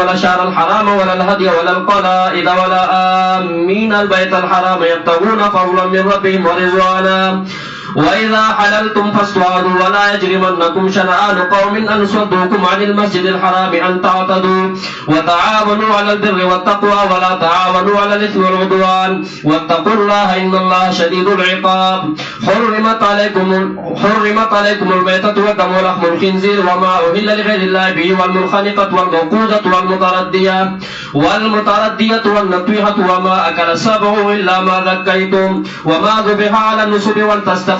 ولا الشهر الحرام ولا الهدي ولا القلائد ولا آمين البيت الحرام يبتغون فضلا من ربهم ورضوانا وإذا حللتم فاصطادوا ولا يجرمنكم شنآن قوم أن صدوكم عن المسجد الحرام أن تعتدوا وتعاونوا على البر والتقوى ولا تعاونوا على الإثم والعدوان واتقوا الله إن الله شديد العقاب. حرمت عليكم الميتة والدم ولحم الخنزير وما أهل لغير الله به والمنخنقة والموقوذة والمتردية والنطيحة وما أكل السبع إلا ما ذكيتم وما ذبح على النصب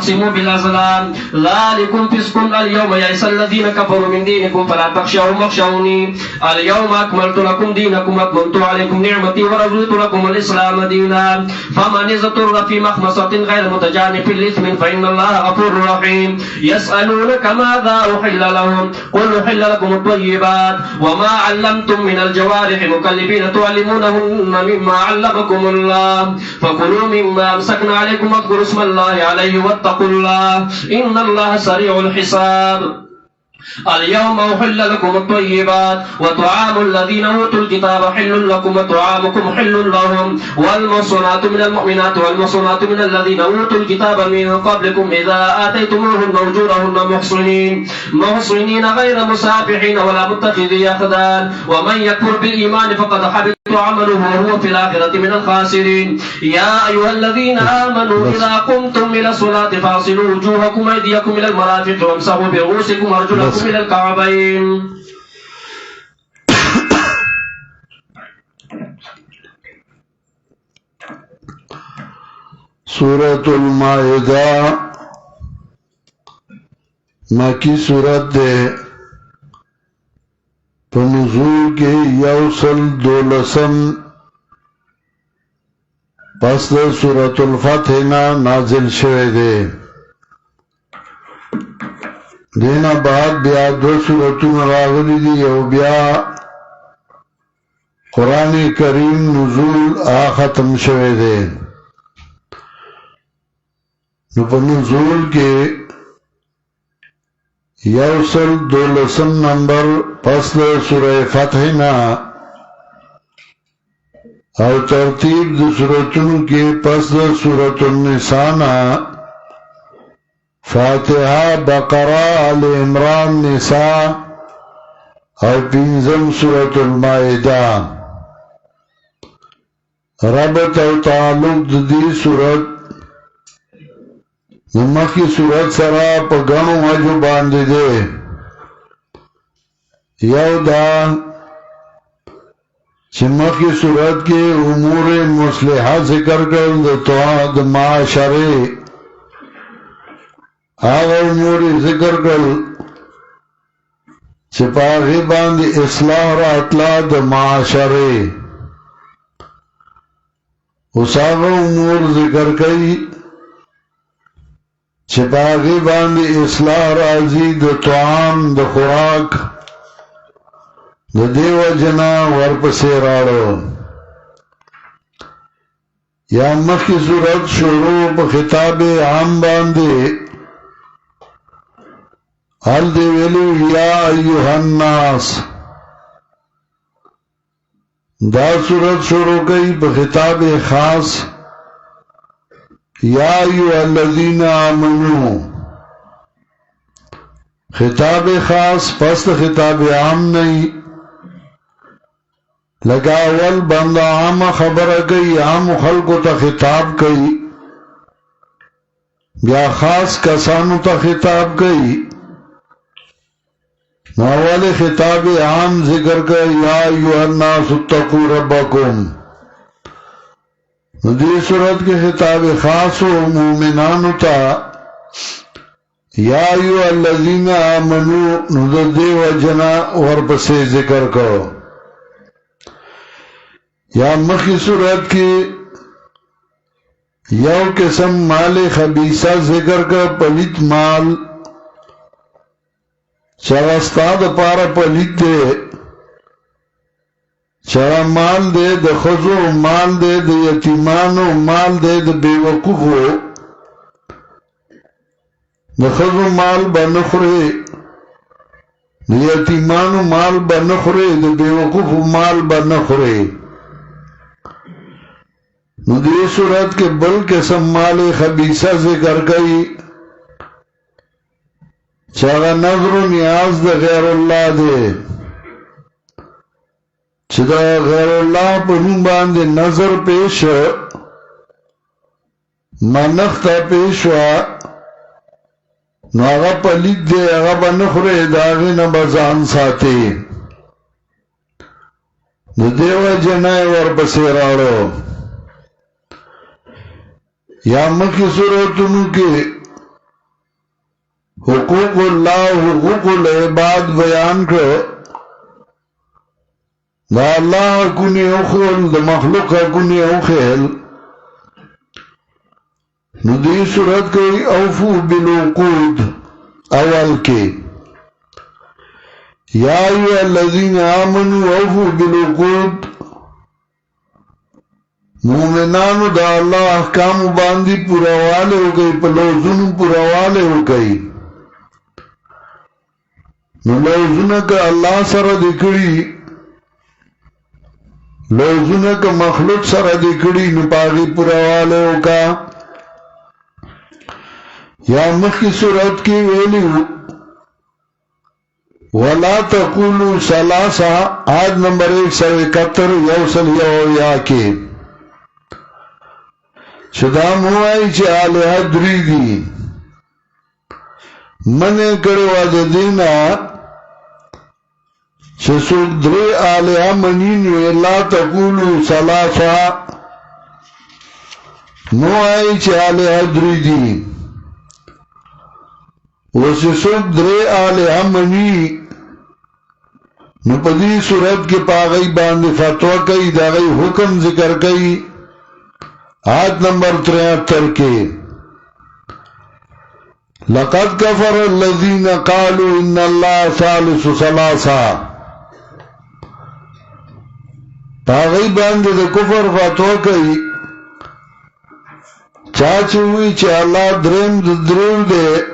تقسموا بالأزلام ذلكم فسق. اليوم يئس الذين كفروا من دينكم فلا تخشوهم واخشوني اليوم أكملت لكم دينكم وأتممت عليكم نعمتي ورضيت لكم الإسلام دينا فمن اضطر في مخمصة غير متجانف لإثم فإن الله غفور رحيم. يسألونك ماذا أحل لهم قل أحل لكم الطيبات وما علمتم من الجوارح مكلبين تعلمونهن مما علمكم الله فكلوا مما أمسكنا عليكم واذكروا اسم الله عليه واتقوا الله إن الله سريع الحساب. اليوم أحل لكم الطيبات وطعام الذين أوتوا الكتاب حل لكم وطعامكم حل لهم والمحصنات من المؤمنات والمحصنات من الذين أوتوا الكتاب من قبلكم إذا آتيتموهن أجورهن محصنين غير مسافحين ولا متخذي أخدان ومن يكفر بالإيمان فقد حبط عمله وهو في الآخرة من الخاسرين. يا أيها الذين آمنوا إذا قمتم إلى الصلاة فاغسلوا وجوهكم وأيديكم إلى المرافق وامسحوا برؤوسكم وأرجلكم إلى الكعبين. سورة المائدہ مکی سورت دے پنزول کے یوصل دولسم پس دے سورة الفتح نا نازل شوئے دے دینا بعد بیا دو سورتون راغلی دی یو بیا قرآن کریم نزول ختم شوئے دے نو پا نزول کے یوصل دولسم نمبر پس دے سورہ فتح نا او ترتیب دے سورتون کے پس دے سورة النساء نا فاتحہ بقرہ آل عمران نساء اور پنزم سورة المائدہ. ربط او تعلق دی سورت نمکی سورت سرا پا گنو وجو باندے دے یو دا چمکی سورت کے امور مصلحہ ذکر کر دا معاشرے آغا امور ذکر کر چپاغی باندی اصلاح را اطلاع دا معاشرے اس آغا امور ذکر کئی چپاغی باندی اصلاح رازی دا طعام دا خوراک دا دیو جنا ورپسی راڑو. یا مخی صورت شروع پا خطاب عام باندے حل دے ویلو یا ایوہ الناس دا صورت شروع کئی پا خطاب خاص یا ایوہ الذین آمنو خطاب خاص پس خطاب عام نہیں لگا اول بندہ عام خبر گئی عام خلقو تا خطاب گئی بیا خاص کسانو تا خطاب گئی اول خطاب عام ذکر کر یا ایوہ الناس اتقوا ربکم. دی صورت کے خطاب خاص و مومنانو تا یا ایوہ الذین آمنو ندردی و جنا ورپسی ذکر کرو. یا مخی صورت کی یو قسم مال خبیثہ ذکر کر پلیت مال چرستاد پارا پلیت دے چرا مال دے دا خضو مال دے دا یتیمانو مال دے دا بیوقوفو دا خضو مال بنخرے د یتیمانو مال به نه خورې د بیوقوفو مال به نه خورې نو دې صورت کې بل قسم مال خبیثه ذکر کوي چې هغه نظر و نیاز د غیر الله دی چې د غیر الله په نوم باندې نظر پیش منښته پیش وه نو هغه پلید دی هغه به نه خورې د هغې نه به ځان ساتې د دې وجې نه یې ورپسې راړو یا مخکې صورتونو کې حقوق الله حقوق العباد بیان کړ دا الله حقونه وخل د مخلوق حقونه وخل نو دې صورت کوي اوفو بالعقود اول کې یا ایها الذین آمنوا اوفو بالعقود مومنانو دا الله احکام باندې پورواله وکي په لوزونو پورواله وکي نو لوزونه که الله سره دکړي لوزونه که مخلوق سره دکړي نو پاغي پورواله وکا یا مخی صورت کی ویلیو ولا تقولوا ثلاثه آیت نمبر 171 یوصل یا کې شدا موای چې الہ درې دي منه کړو د دینا چې څوک درې الہ منین لا تقولوا ثلاثه موای چې الہ درې دي وسوک درې الہ منی نو په دې صورت کې پاغي باندې فتوا کوي دا غي حکم ذکر کوي آیت نمبر 73 کې لقد كفر الذين قالوا ان الله ثالث ثلاثه پاغي باندې د کفر فتوا کوي چا چې وی چې الله دریم درو دی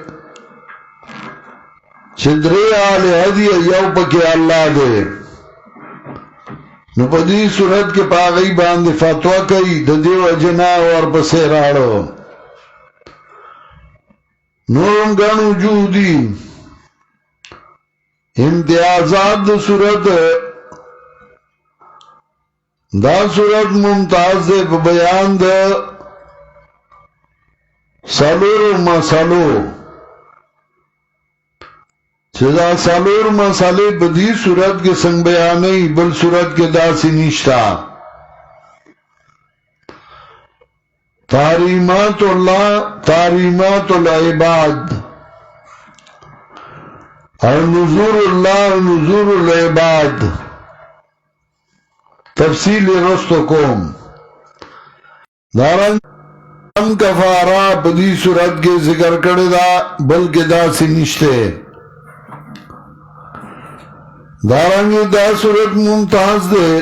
چې درې الہ دي یو پکې الله دی نو په دې صورت کې پاغي باندې فتوا کوي د دې وجنا ورپسې راړو نورم غنو جودي امتیازات د صورت دا صورت ممتاز دی په بیان د سلور مسلو چې دا سلور مسالې په دې صورت کې څنګه بیانې بل صورت کې داسې نشتا تحریمات الله تحریمات العباد او نذور الله نذور العباد تفصیل رستو کوم دارن کفاره په دې صورت کې ذکر کړی دا بلکې داسې نشته دارنگی دا صورت ممتاز دے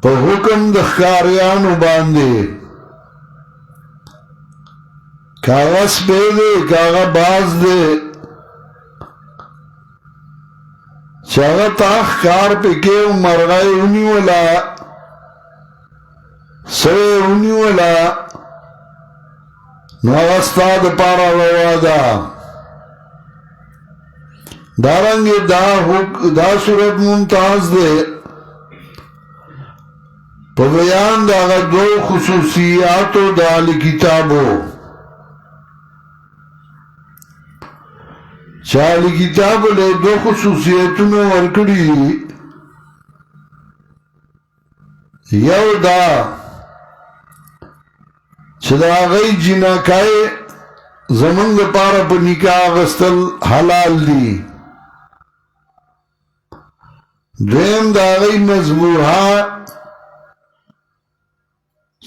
پا حکم دخکاریانو باندے کاغا سپے دے کاغا باز دے چاگا تاخ کار پکے مرغائی اونی والا سوے اونی والا نو اغسطاد پارا روادا دارنگی دا صورت ممتاز دے پا بیان دا اغا دو خصوصیاتو دا علی کتابو چالی کتابو لے دو خصوصیتو میں ورکڑی یو دا چدا غی جناکای زمنگ پارا پا نکاح غستل حلال دی دویم دا غی مذبوحا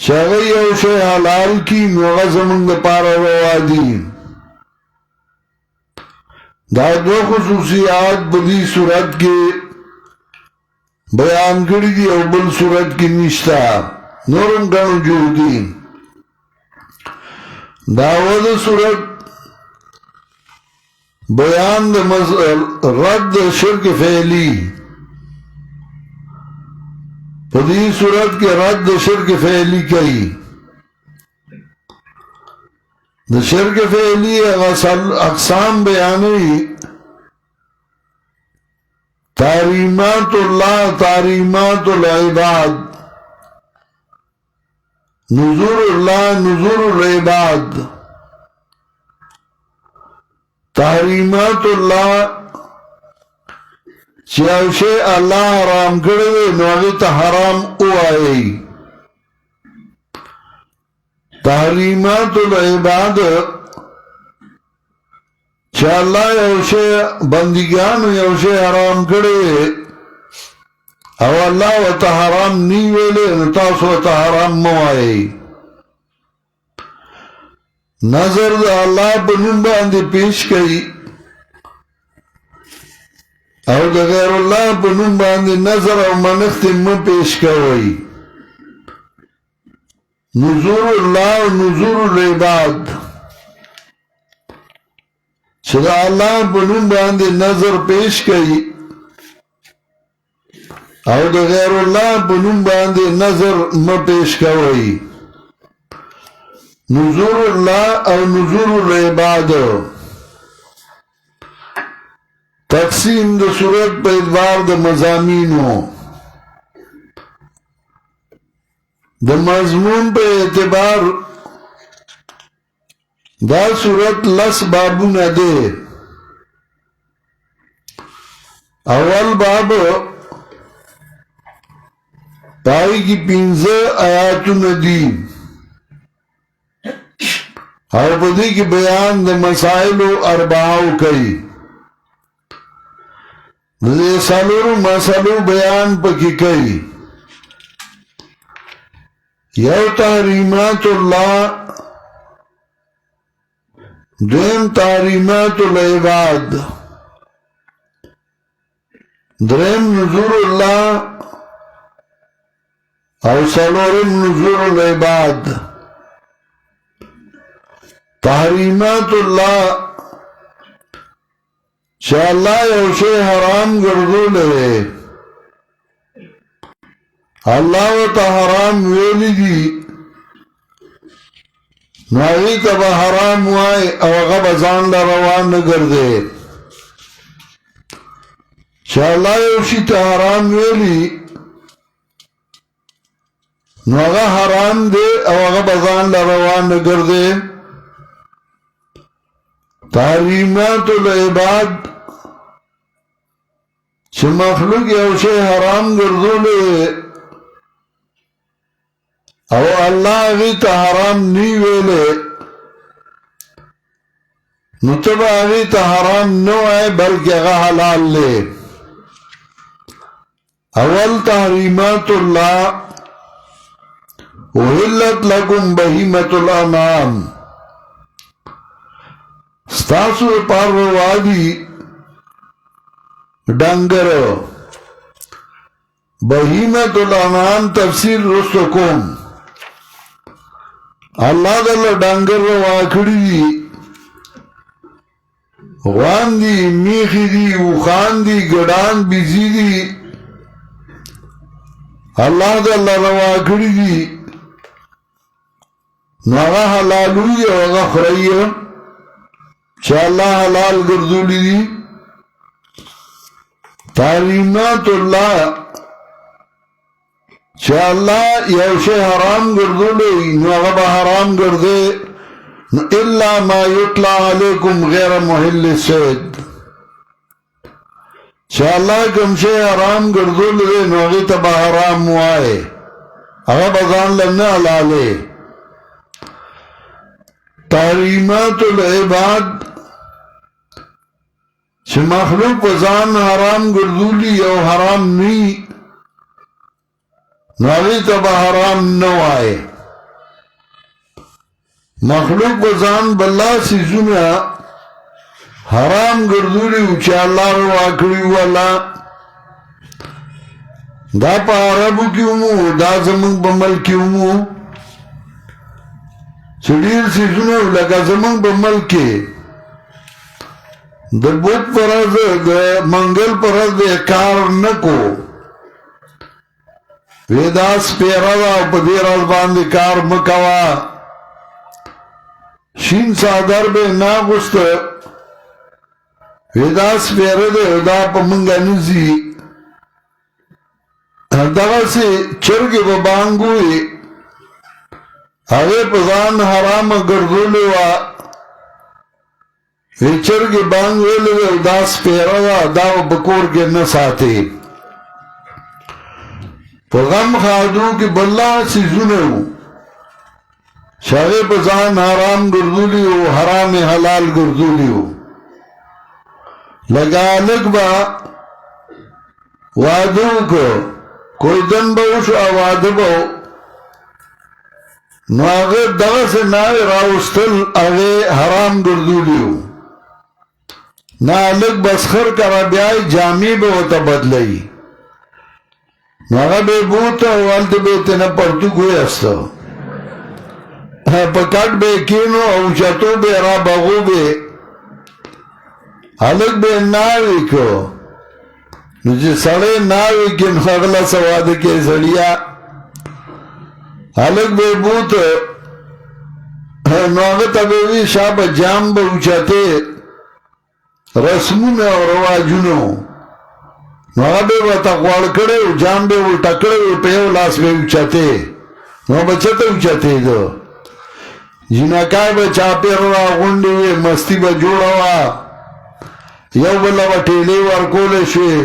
چاگئی او شے حلال کی نوغا زمنگ پارا روا دی دا دو خصوصیات بدی صورت کے بیان کری دی او بل صورت کی نشتا نورم گنو جو دی داود صورت بیان رد شرک فعلی پدی صورت کے رد شرک فعلی کئی د شرک فعلی اقسام بیانی تحریمات اللہ تحریمات العباد نذور اللہ نذور العباد تحریمات اللہ چیوشے اللہ حرام کرده نوغی تا حرام اوائی تحریمات العباد چی اللہ یوشے بندگان یوشے حرام کرده او اللہ و تا حرام نیویلے نتاسو تا حرام موائی نظر دا اللہ پنن باندے پیش کئی او دا غیر اللہ پنن باندے نظر او منخت میں پیش کوئی نذور اللہ و نذور العباد چدا اللہ پنن باندے نظر پیش کئی او دا غیر اللہ پنن باندے نظر میں پیش کوئی نذور اللہ او نذور العباد تقسیم دا صورت پہ ادوار دا مضامینو دا مضمون پہ اعتبار دا صورت لس بابو نہ دے اول باب پائی کی 15 آیاتو ندیم اور بدی کی بیان دا مسائل و اربعاو کئی دے سالور مسئلو بیان پکی کئی یو تحریمات اللہ دین تحریمات العباد درم نذور اللہ او سالورم نذور العباد تحریمات اللہ چا اللہ یوشے حرام گردو لے اللہ و تا حرام ویلی دی نوی تبا حرام وائی او غب ازان لروان نگردے چا اللہ یوشی تا حرام ویلی نوغا حرام دے او غب ازان لروان نگردے تحریمات العباد چھ مخلوق یوشے حرام گردو لے او اللہ غیت حرام نی ویلے نتبا غیت حرام نو ہے بلکہ غا حلال لے اول تحریمات اللہ وحلت لکم بہیمت الانعام ستاسو پارو وادی ڈنگر بہیمت الانعام تفسیر رسو کوم اللہ دل ڈنگر رو واکڑی دی غوان دی میخی دی وخان دی گڑان بیزی دی اللہ دل رو واکڑی دی نوغا حلالوی وغا خرئی چا اللہ حلال گردولی دی تحریمات اللہ چا اللہ یوشے حرام گردولی نوغب حرام گردے الا ما یطلع علیکم غیر محل الصید چا اللہ کم شے حرام گردولی نوغی تبا حرام موائے اگر بزان لنا حلالے تحریمات العباد چھ مخلوق وزان حرام گردولی او حرام نی ناغی تبا حرام نو آئے مخلوق وزان باللہ سیزونا حرام گردولی وچا اللہ رو آکڑی والا دا پا عربو کیوں مو دا زمان بمل کیوں مو چڑیر سیزونا لگا زمان بمل کے د بوت پرز د منگل پرز د کار نکو ویداس پیرا دا پا دیر از باندی کار مکوا شین سادر بے ناغست ویداس پیرا دا دا پا منگا نزی دغا سی چرگی با بانگوی آگے پزان حرام گردولی و چرگی بانگولی و داس پیرا دا دا بکور کے نساتی غم خادو کی بلا سیزونه شاگه پزان حرام گردولیو حرام حلال گردولیو لگا لگ با وادو کو کوئی دن باوش آواده باو نو آگه دغا سے ناوی راوستل آگه حرام گردولیو نا لگ بسخر کرا بیائی جامی باوتا بدلئی ناغا بے بوتا والد بیتنا پرتو گوی استا پکاٹ بے کینو او چطو بے را بغو بے حلق بے ناوی کو نجی سڑے ناوی کن خغلا سواد کے زڑیا حلق بے بوتا ناغا تبیوی شاب جام با اوچاتے رسمون اور رواجونو نو هغه به ورته غوړ کړی او جام به ولټه کړی او په یو لاس به اوچتې نو به چېرته اوچتېده جینکای به چاپېر راغونډې وې مستي به جوړه وه یو بل به ټېلې ورکولی شوې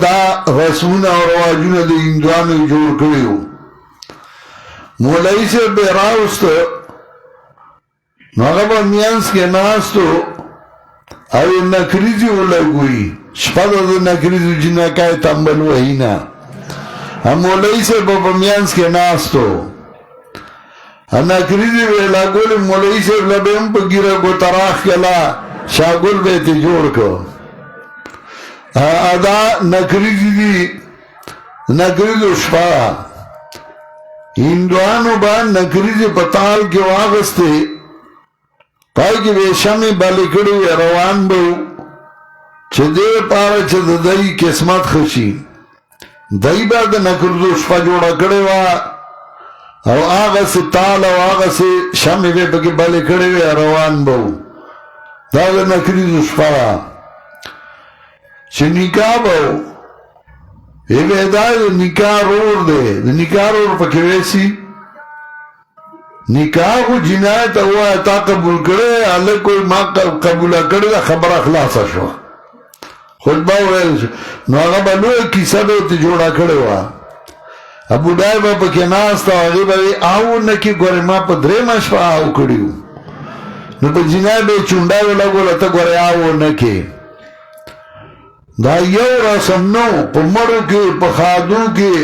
دا رسمونه او رواجونه د هندوانو جوړ کړي وو مولوي صاحب به راوسته نو هغه به میانس کې ناست و او نکریزی ولګوي شپږ د نکریزو جنکای تمبل وهینا مولوی سے په میانس کې ناستو نکریزی ولګول مولوی سے لبم په ګیره کو تراخ کلا شاګل به ته جوړ کو ادا نکریزی دی نکریزو شپا هندوانو باندې نکریزی پتال کې واغسته پای کې وشمه بلکړو روان بو چې دې پاره چې د دای قسمت خوشي دای به د نکرزو شپه جوړه کړې وا او هغه ستال او هغه شمه به په کې بلکړو روان بو دا د نکرزو شپه چې نکاح بو ایوه دا نکاح ور دے نکاح ور په کې وېسي نکاح کو جنایت ہوا تا قبول کرے اللہ کوئی ماں قبول کرے خبر اخلاص شو خطبہ ویل نو هغه بلو کیسه به ته جوړه کړې وه ابو ډای به پکې ناسته هغې به وي آو نه کې ګورې ما په درېیمه شپه آو کړي وو نو په جنای به یې چونډه ولګوله ته ګورې آو نه کې دا یو رسم نو په مړو کې په خادو کې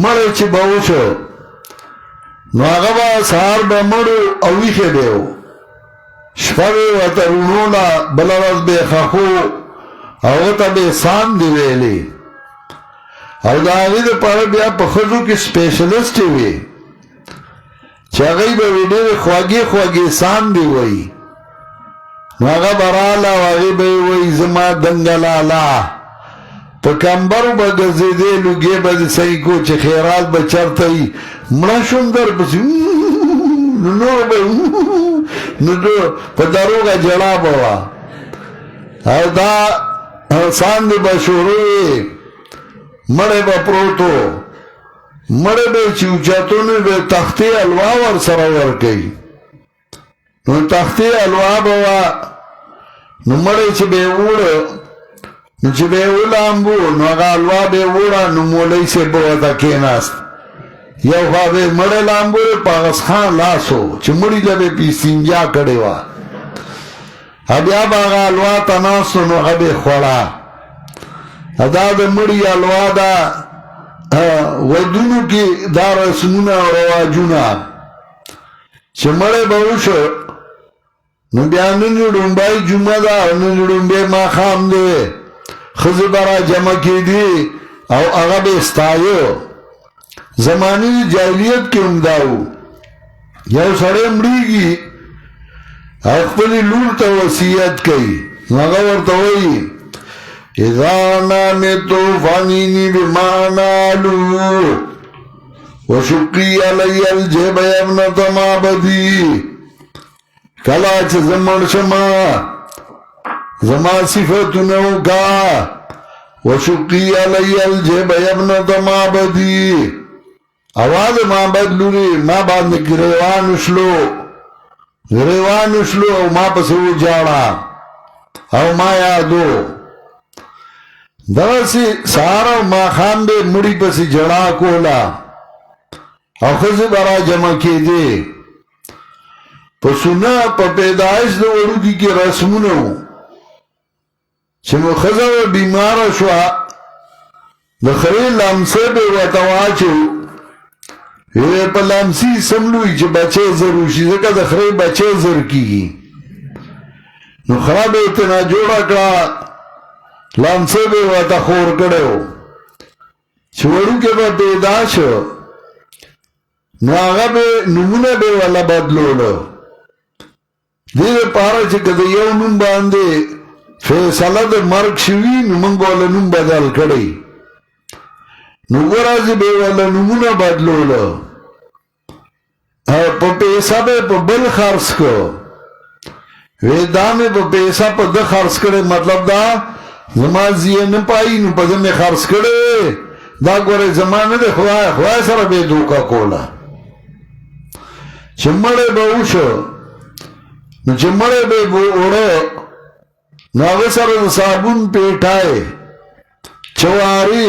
مړی چې به وشو نو هغه به سهار به مړو او ویښې به و شپه به ورته رونوله بله ورځ به یې خښو هغه ته به یې ساندې ویلې او د هغې دپاره بیا په ښځو کې سپیشلسټې وې چې هغوی به وې ډېرې خوږې خوږې ساندې وایي نو هغه به راله او هغې به یې وایي زما دنګه لالا په کمبرو به ګرځېدې لوګې به دې صحیح کو چې خیرات به چرته وي مړه شوم درپسې نو نور به نو په دروغه جړا به وه او دا ساندې به شروع وې مړی به پروت و مړی به چې اوچتو نو به تختې الوا ورسره ورکوي نو تختې الوا به وه نو مړی چې به یې وړه نو چې به یې ولامبو نو هغه الوا به یې وړه نو مولوي صاحب به ورته کېناست یو خوا به یې مړی لامبو په اغس خان لاس و چې مړي ته به یې استنجا کړې وه بیا به هغه الوا ته ناست نو هغه به یې خوړه دا د مړي الوا ده ودونو کې دا رسمونه او رواجونه چې مړی به وشو نو بیا نن ډومبای جمعه ده او نن ډومبې ماښام دی ښځې به را جمع کېدي او هغه به یې ستایه زمانې جاهلیت کې هم دا و یو سړی مړېږي خپل لور ته وصیت کوي هغه ورته وایي اذا نامت فانینی بما نالو وشقی علی الجب ابنت معبدی کلا چه زمن شما زما صفتنو کا وشقی علی الجب ابنت معبدی آواز معبد لوری ما باندې گریوان اشلو او ما پسو جاڑا او ما یادو دغسی سارا ما خان بے مڑی پسی جڑا کولا او خزی برا جمع کی دے پسونا پا پیدایش دو اڑو کی رسمونو چمو خزا و بیمارا شوا دخری لامسے بے وطواچو یہ پا لامسی سملوی چه بچے زروشی زکا دخری بچے زر کی نو خراب اتنا جوڑا کرا لامسے بے وطا خور کڑو چھوڑو کے با پیدا شو نو آغا بے نمونه بے والا بدلولو دیر پارا چه کده یو نم بانده فیصله ده مرگ شوی نمونگ والا نم بدل کڑی نو گرازی بے والا نمونه بدلولو پا پیسا بے پا بل خرس کو ویدامے پا پیسا پا ده خرس کڑی مطلب دا زمان زیه نپایی نو پا زمین خرس کڑی دا گوره زمان ده خواهی سر بے دوکا کولا چمڑے با اوشو نو چمڑے بے اوڑو نو اغی سر صابون پیٹھائے چواری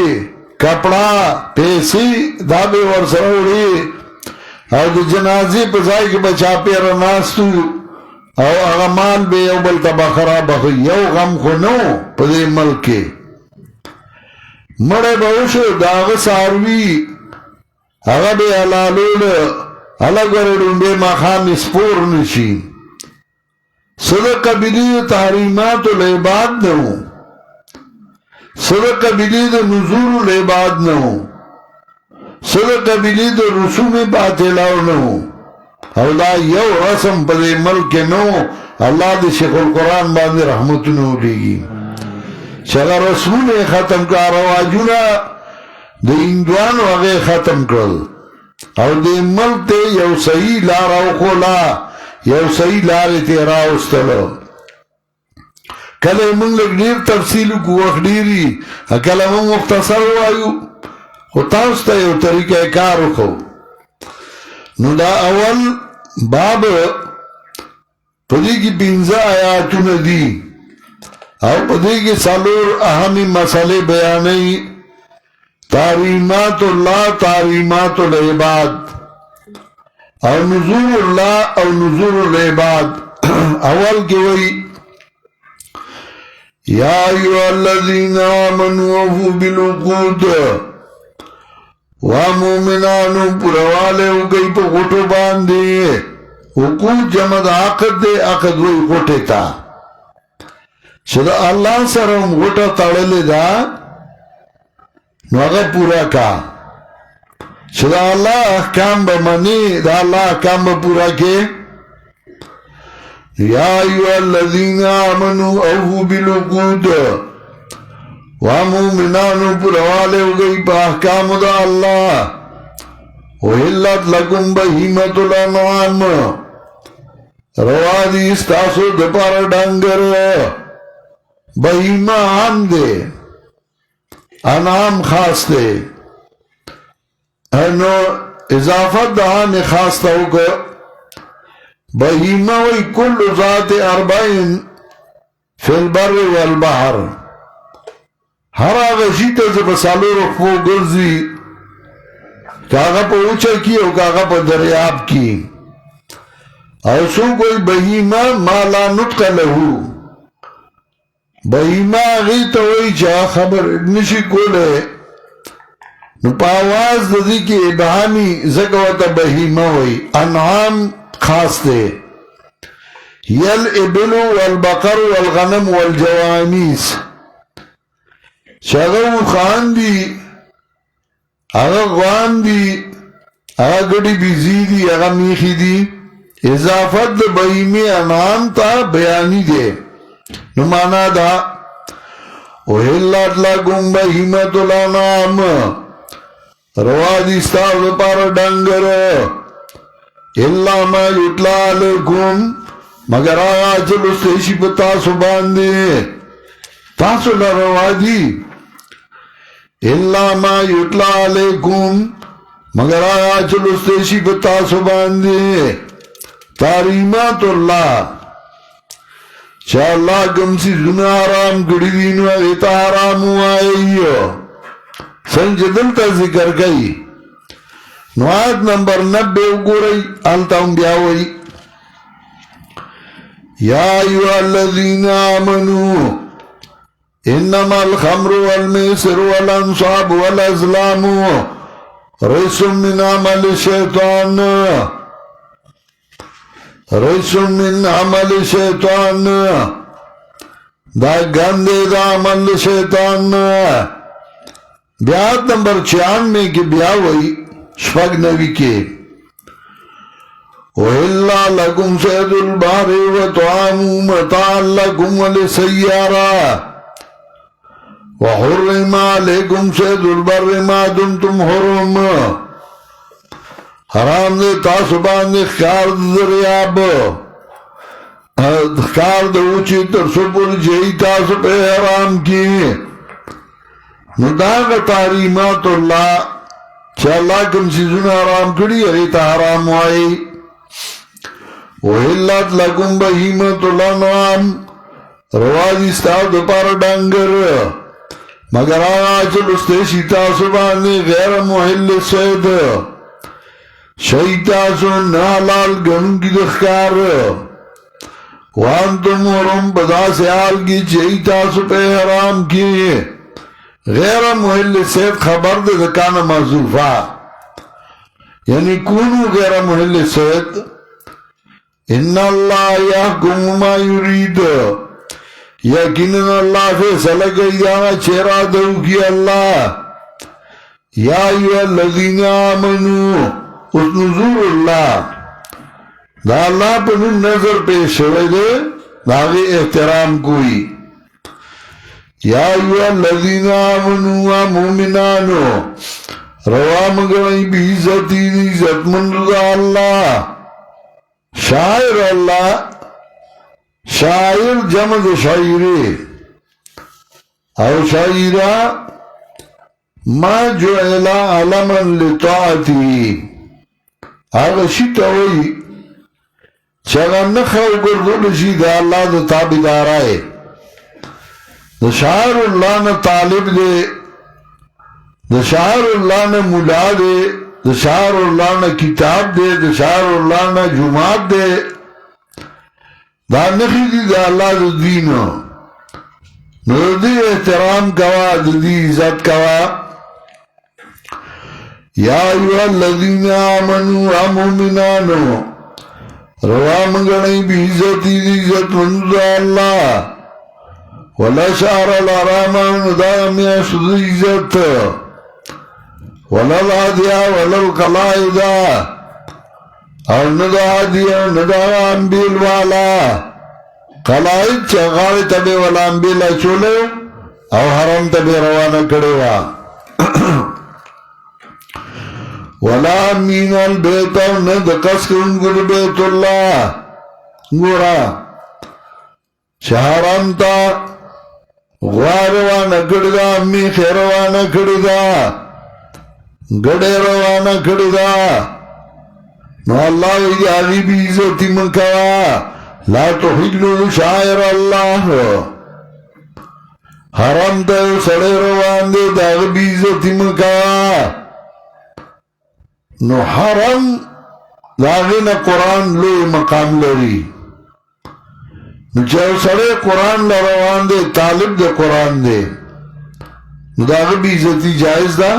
کپڑا پیسی دا بے ورسر اوڑی او دا جنازی پزائی که بچا پیر ناستو او اغا مال بے او بلتا بخراب بخوی یو غم خو نو پدے ملکے مڑے با اوشو دا اغی ساروی اغا بے علالول الگ وردن بے مخام سپور نشی صدق قبیلی تحریمات العباد نو صدق قبیلی نزول العباد نو صدق قبیلی رسوم باطلاو نو او دا یو رسم پدے ملک نو اللہ دے شیخ القرآن باندے رحمت نو لیگی چگا رسمون ختم کا رواجونا دے اندوان وغی ختم کرل او دے ملک تے یو صحیح لارا خولا یو صحیح لارے تیرا استلو کلے من لگ دیر تفصیلو کو وقت دیری کلے من مختصر وایو خطاوستا یو طریقہ کارو خو نو دا اول باب پدی کی پینزا آیاتو ندی او پدی کی سالور اہمی مسئلے بیانی تحریمات اللہ تحریمات العباد او نزول اللہ او نزول العباد اول کی وئی یا ایوہ الذین آمنوا وفوا بالعقود مومنانو پروالے ہو گئی پا غٹو باندے عقود جمد عقد دے عقد وی غٹے تا شدا اللہ سرم غٹا تڑلے دا نو اگا پورا کا شدا اللہ احکام بمانی دا اللہ احکام بپورا کے یا ایوہ الذین آمنوا اوفوا بالعقود مومنانو پروالے ہو گئی پا احکام دا اللہ وحلت لکم بہیمت الانعام روادی استاسو دپار ڈانگر بہیمہ عام دے انعام خاص دے انو اضافت دہانے خاص تاو کہ بہیمہ وی کل ذات اربعین فی البر والبحر ہر آغا شیطہ سے بسالو رخفو گرزی کاغا پا اوچا کی او کاغا پا دریاب کی ایسو کوئی بہیمہ ما لا نطق لہو بہیمہ غیطا ہوئی چاہ خبر نشی کولے نو پاواز ددی کی ابہامی زکوتا بہیمہ ہوئی انعام خاص دے یل ابلو والبقر والغنم والجوانیس شاگو خان دی اگا غوان دی اگا گڑی بیزی دی اگا میخی دی اضافت بهیمی انعام تا بیانی دے نمانا دا احلت لکم بهیمت الانعام روا دیستاو پار ڈنگر اللہ ما یتلا علیکم مگر آیا چلو ستیشی پا تاسو باندے تاسو لروا دی اللہ ما یتلا علیکم مگر آیا چلو ستیشی پا تاسو باندے تاریمات اللہ چاہ اللہ کم سی زنا حرام کڑی دینو ایتا حرام ہوا سنجدلتا ذکر کئی نوایت نمبر 90 گو رئی آلتاؤں بیاوئی یا ایوہ الذین آمنوا انما الخمر والمیسر والانصاب والازلام رجس من عمل الشیطان رجس من عمل الشیطان دا گندے دا عمل شیطان بیات نمبر 96 کے بیاوئی شفق نبی کے وَإِلَّا لَكُمْ سَيْدُ الْبَحْرِ وَطَعَامُ مَتَاعًا لَكُمْ وَلِلسَّيَّارَةِ وَحُرِّمَ عَلَيْكُمْ سَيْدُ الْبَرِّ مَا دُمْتُمْ حُرُمَ حرام دے تاسبان دے خار دریاب خار دے اوچی ترسپر جئی تاسب حرام کی نداغ تحریمات اللہ چھا اللہ کم سیزن حرام کری اریتا حرام وائی وحلت لکم بہیمت الانعام روازی ستاو دپار ڈانگر مگر آیا چل استیشی تاسو باندے غیر محل سید شہی تاسو نالال گنو کی دخکار وانتم حرم بدا سے حال کی چہی تاسو پہ حرام کی غیر محل سید خبر دے دکان محضوفہ یعنی کونو غیر محل سید ان اللہ یحکم ما یرید یقیناً اللہ فیصلہ گئی جانا چہرہ دو کی اللہ یا ایوہ الذین آمنو اس نظور اللہ دا اللہ پر نظر پیش ہوئے دے داغی احترام کوئی یا ایوہ الذین آمنو مومنانو روام گئی بھی عزتی عزت مند اللہ شاعر اللہ شاعر جمد شاعری او شاعرہ ما جعل علما لطاعتی آگا شیطا ہوئی چگا نخو گردو شی دا اللہ دا تابدار آئے دا شاعر اللہ نا طالب دے دا شاعر اللہ نا ملا دے دا شاعر اللہ نا کتاب دے دا شاعر اللہ نا جماعت دے دا نخی دی دا اللہ دا دینو نو دی احترام کوا دا دی عزت کوا یا ایوہ الذین آمنوا مومنانو روام گنی بھی عزتی دی عزت مند اللہ ولشعر الحرامان دا میاشد عزت وللعدیہ وللقلائدہ اور ندا عدیہ ندا انبیل والا قلائد چغار تبی والا انبیل چولے او حرم تبی روانہ کڑوا ولا امین البیتا ند قسکن گر بیت اللہ گورا شہرم تا غواروانہ کڑدا امی خیروانہ کڑدا گڑے روانہ کڑدا نو اللہ ویدی آگی بھی عزتی مکوا لا تحلو شاعر اللہ حرم تا سڑے روان دے داغ بھی عزتی مکوا نو حرم داغین قرآن لے مقام لری نو چاہو سڑے قرآن لروان دے طالب دے قرآن دے نو داغ بھی عزتی جائز دا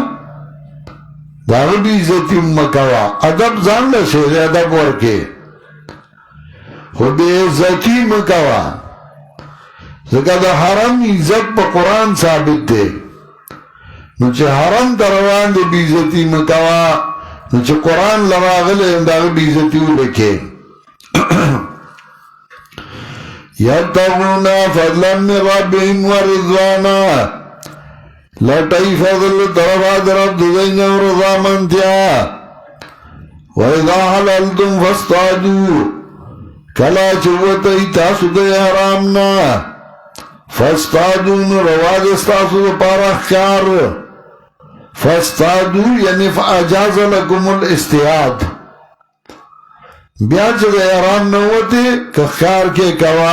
داغ بھی عزتی مکوا ادب زان لشے ادب ورکے خود عزتی مکوا زکا دا حرم عزت پا قرآن ثابت دے نو چه حرم دروان دے بھی عزتی مکوا نو چه قرآن لراغل انداغ بھی عزتی ہو لکھے یبتغون فضلا من ربهم ورضوانا لٹئی فضل طرفا درب دزین و رضا منتیا وَإِذَا حَلَلْتُمْ فَاسْتَعْدُوا کلا چوتی تاسو دی حرامنا فاستعدون رواز استاسو پارخ کار فاستعدو یعنی فاجاز لکم الاستعاد بیا چه دی حرام نوتی کخکار کے کوا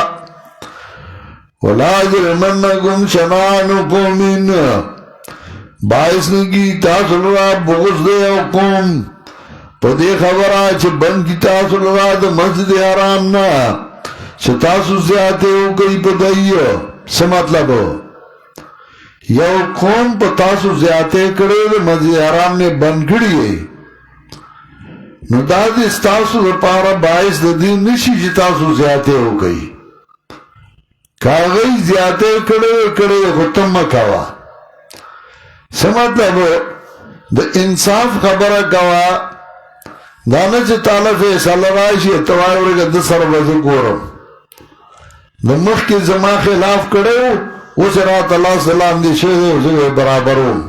وَلَا جِرْمَنَّكُمْ شَنَانُ قُومٍ باعث نکی تاسو لرا بغض دی او قوم پدے خبرہ چھ بند کی تاسو لرا دا مسجد حرام نا چھ تاسو زیادے ہو گئی پدائیو سمطلب ہو یو قوم پا تاسو زیادے کرے دا مسجد حرام نے بند کری ہے نو دا دیس تاسو دا پارا باعث دا دین نشی چھ تاسو زیادے ہو گئی کاغی زیادے کرے ختم مکاوا سمطلب ہو دا انصاف خبرہ کوا دانا چه تعالی فیصله راشی اتوار ورگا دسر بزر گورم دا مخ کی زمان خلاف کرده اس رات اللہ سلام دی شده اسے برابرون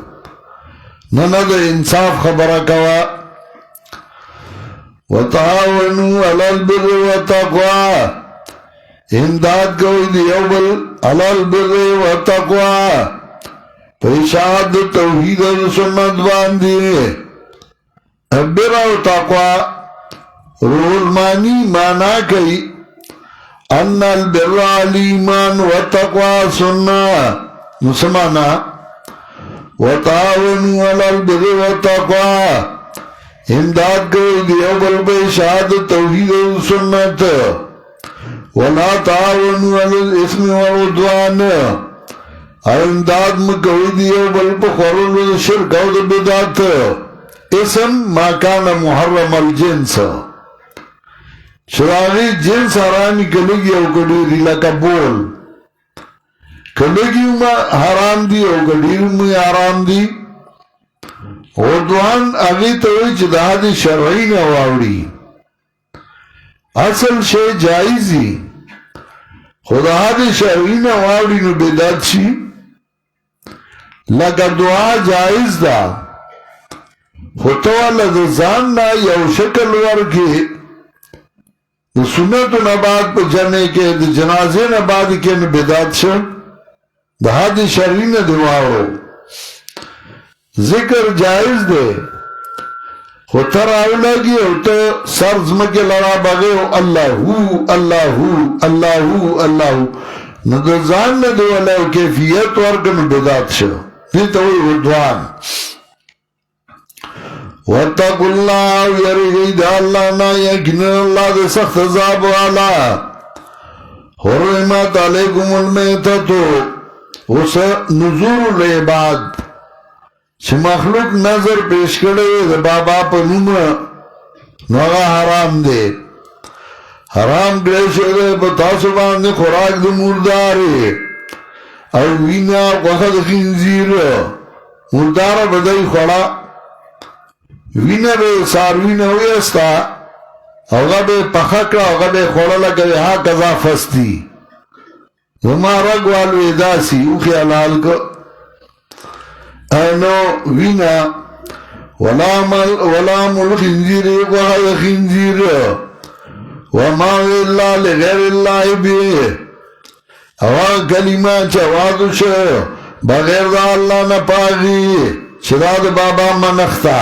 ننا دا انصاف خبره کوا وتعاونوا علی البر والتقوى امداد کوئی دیوبل علی البر والتقوى پیشاد توحید و سنت باندی بر و تقوی روح المانی مانا کئی ان البر علیمان و تقوی سننا مسلمانا وتعاونوا علی البر و تقوی امداد کئی دیوبل پیشاد توحید و سنت ولا تعاونوا علی الاسم والعدوان امداد مکوی دیوبل پخورل شرک و بدعت اسم ما کان محرم الجنس شراغی جنس حرامی کلگی او کدیری لکا بول کلگی ما حرام دی او کدیری ما حرام دی عدوان اگی توی چدہ دی شرعی نواوڑی اصل شے جائزی خدا دی شرعی نواوڑی نو بیداد شی لکا دعا جائز دا خطوالا دا زاننا یو شکل ورکی دا سنت نباد پا جنے کے دا جنازے نباد کے نبیدات شا دا حد شرین دیوارو ذکر جائز دے خطر آولا کی ہوتا سرزمکی لرا بغیر اللہو اللہو اللہو اللہو نا دا زاننا دیوالا کیفیت ورکن نبیدات شا دیتا ہوئی ودوان وَاتَّقُوا اللَّهَ وَيَرِغِي دَا اللَّهَ نَا يَكِنَ اللَّهَ دَ سَخْتَ عذاب والا حرمت علیکم المیتتو اس نظور العباد چھ مخلوق نظر پیش کرے دا بابا پا نوم نوغا حرام دے حرام کرے شدے بتاسو باندے خوراک دا مردارے او وینا وخد خنزیر مردار بدائی خورا وینه به ساروینه ویستا اوغا به پخکا اوغا به خورلا کبه ها کذا فستی وما رگوال ویداسی اوخی علال کو اینو وینه ولا مل خنزیر وغا خنزیر وما اللہ لغیر اللہ بی اوغا کلمہ چوادو شو بغیر دا اللہ نپاگی شداد بابا منختا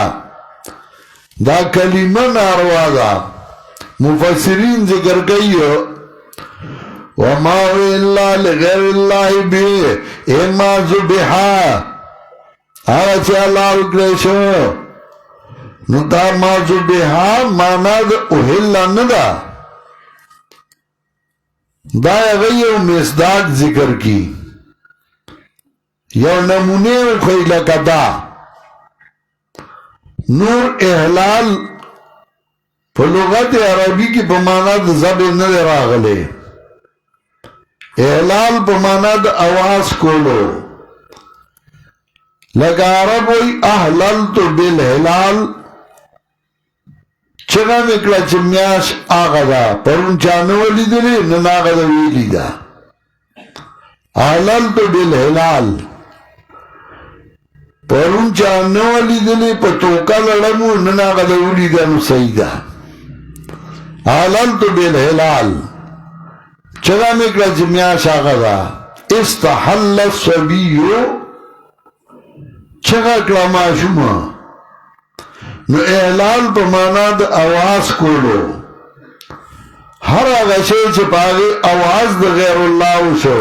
دا کلمہ ناروا دا مفسرین ذکر کئیو وما الا لغیر اللہ بی اما زبحا آگا چه اللہ اکریشو نو دا ما زبحا مانا دا احلا ندا دا غیو مصداق ذکر کی یو نمونے خیلہ کا دا نور احلال پا لغت عربی کی پماند زب ندر آگلے احلال پماند آواز کولو لگا عرب وی احللتو بالحلال چه چگا مکلا چمیاش آغا دا پرون چانولی دلی نناغا دا ویلی دا حلال تو بالحلال پرون چانولی دلی پا توکا لڑمو نناغا دا ویلی دا نو سیدہ حلال تو بالحلال چگا مکلا چمیاش آغا دا استحل الصبیو چگا کلا معشوما نو احلال پا مانا دا آواز کولو ہر آگا شئی چپاگی آواز دا غیر اللہ شو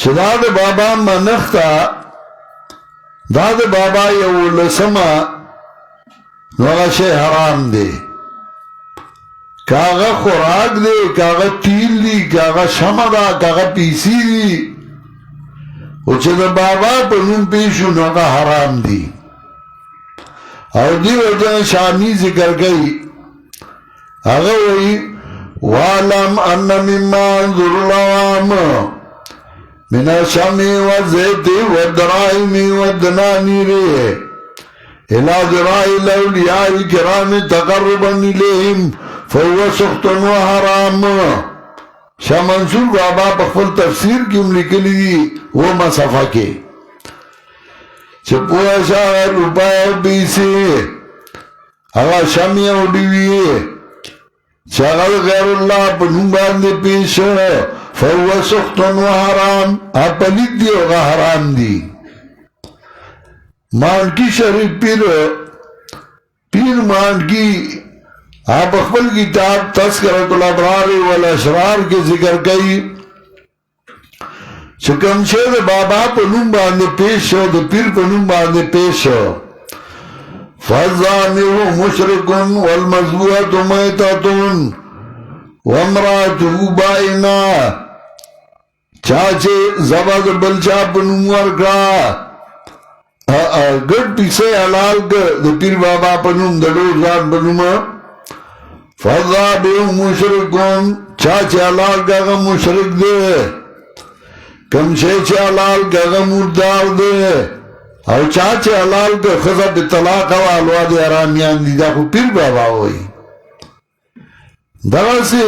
چدا دا بابا منختا دا بابا یو لسما نو آگا شئی حرام دے کاغا خوراک دے کاغا تیل دی کاغا شمع دا کاغا پیسی دی او چه دا بابا پا نون پیشو نو آگا حرام دی اور دی وجہ شامی ذکر گئی اگر وہی وَعَلَمْ أَنَّ مِمَّا انظُرُ الْعَوَامُ مِنَ الشَّمِّ وَالزَّيْتِ وَالدَّرَائِمِ وَالدَّنَانِيرِ إِلَى ذِرَاءِ الْأَوْلِيَاءِ الْكِرَامِ تَقَرُّبًا إِلَيْهِمْ فَهُوَ سُخْطٌ وَحَرَامٌ شاہ منصور بابا بخفل تفسیر کیوں لکلی دی وہ مصفحہ کے چپوہ شاہ روپایہ بیسی اگا شامیہ اڈیویے شاگل غیر اللہ پنوں باندے پیش فہو سختن و حرام آپ پلید دی ہوگا حرام دی مانکی شریف پیر مانکی آپ اخبر کتاب تذکرۃ الابرار والاشرار کے ذکر کئی چکم شد بابا پنوں باندے پیش ہو دو پیر پنوں باندے پیش ہو فَالزَّامِرُ مُشْرِكٌ وَالْمَزْبُوَةُ مَيْتَةٌ وَامْرَأَتُهُ بَائِنَةٌ چاچے زباد بلچا پنوں ورکا گڑ پیسے حلال کر دو پیر بابا پنوں دڑو زان پنوں فَالزَّامِرُ مُشْرِكٌ چاچے حلال کا غم مشرک دے کم شیچے حلال کا غم مردار دے اور چاچے حلال کا خزا بطلاق و علواد ارامیان دی دا خو پیر بابا ہوئی دا سے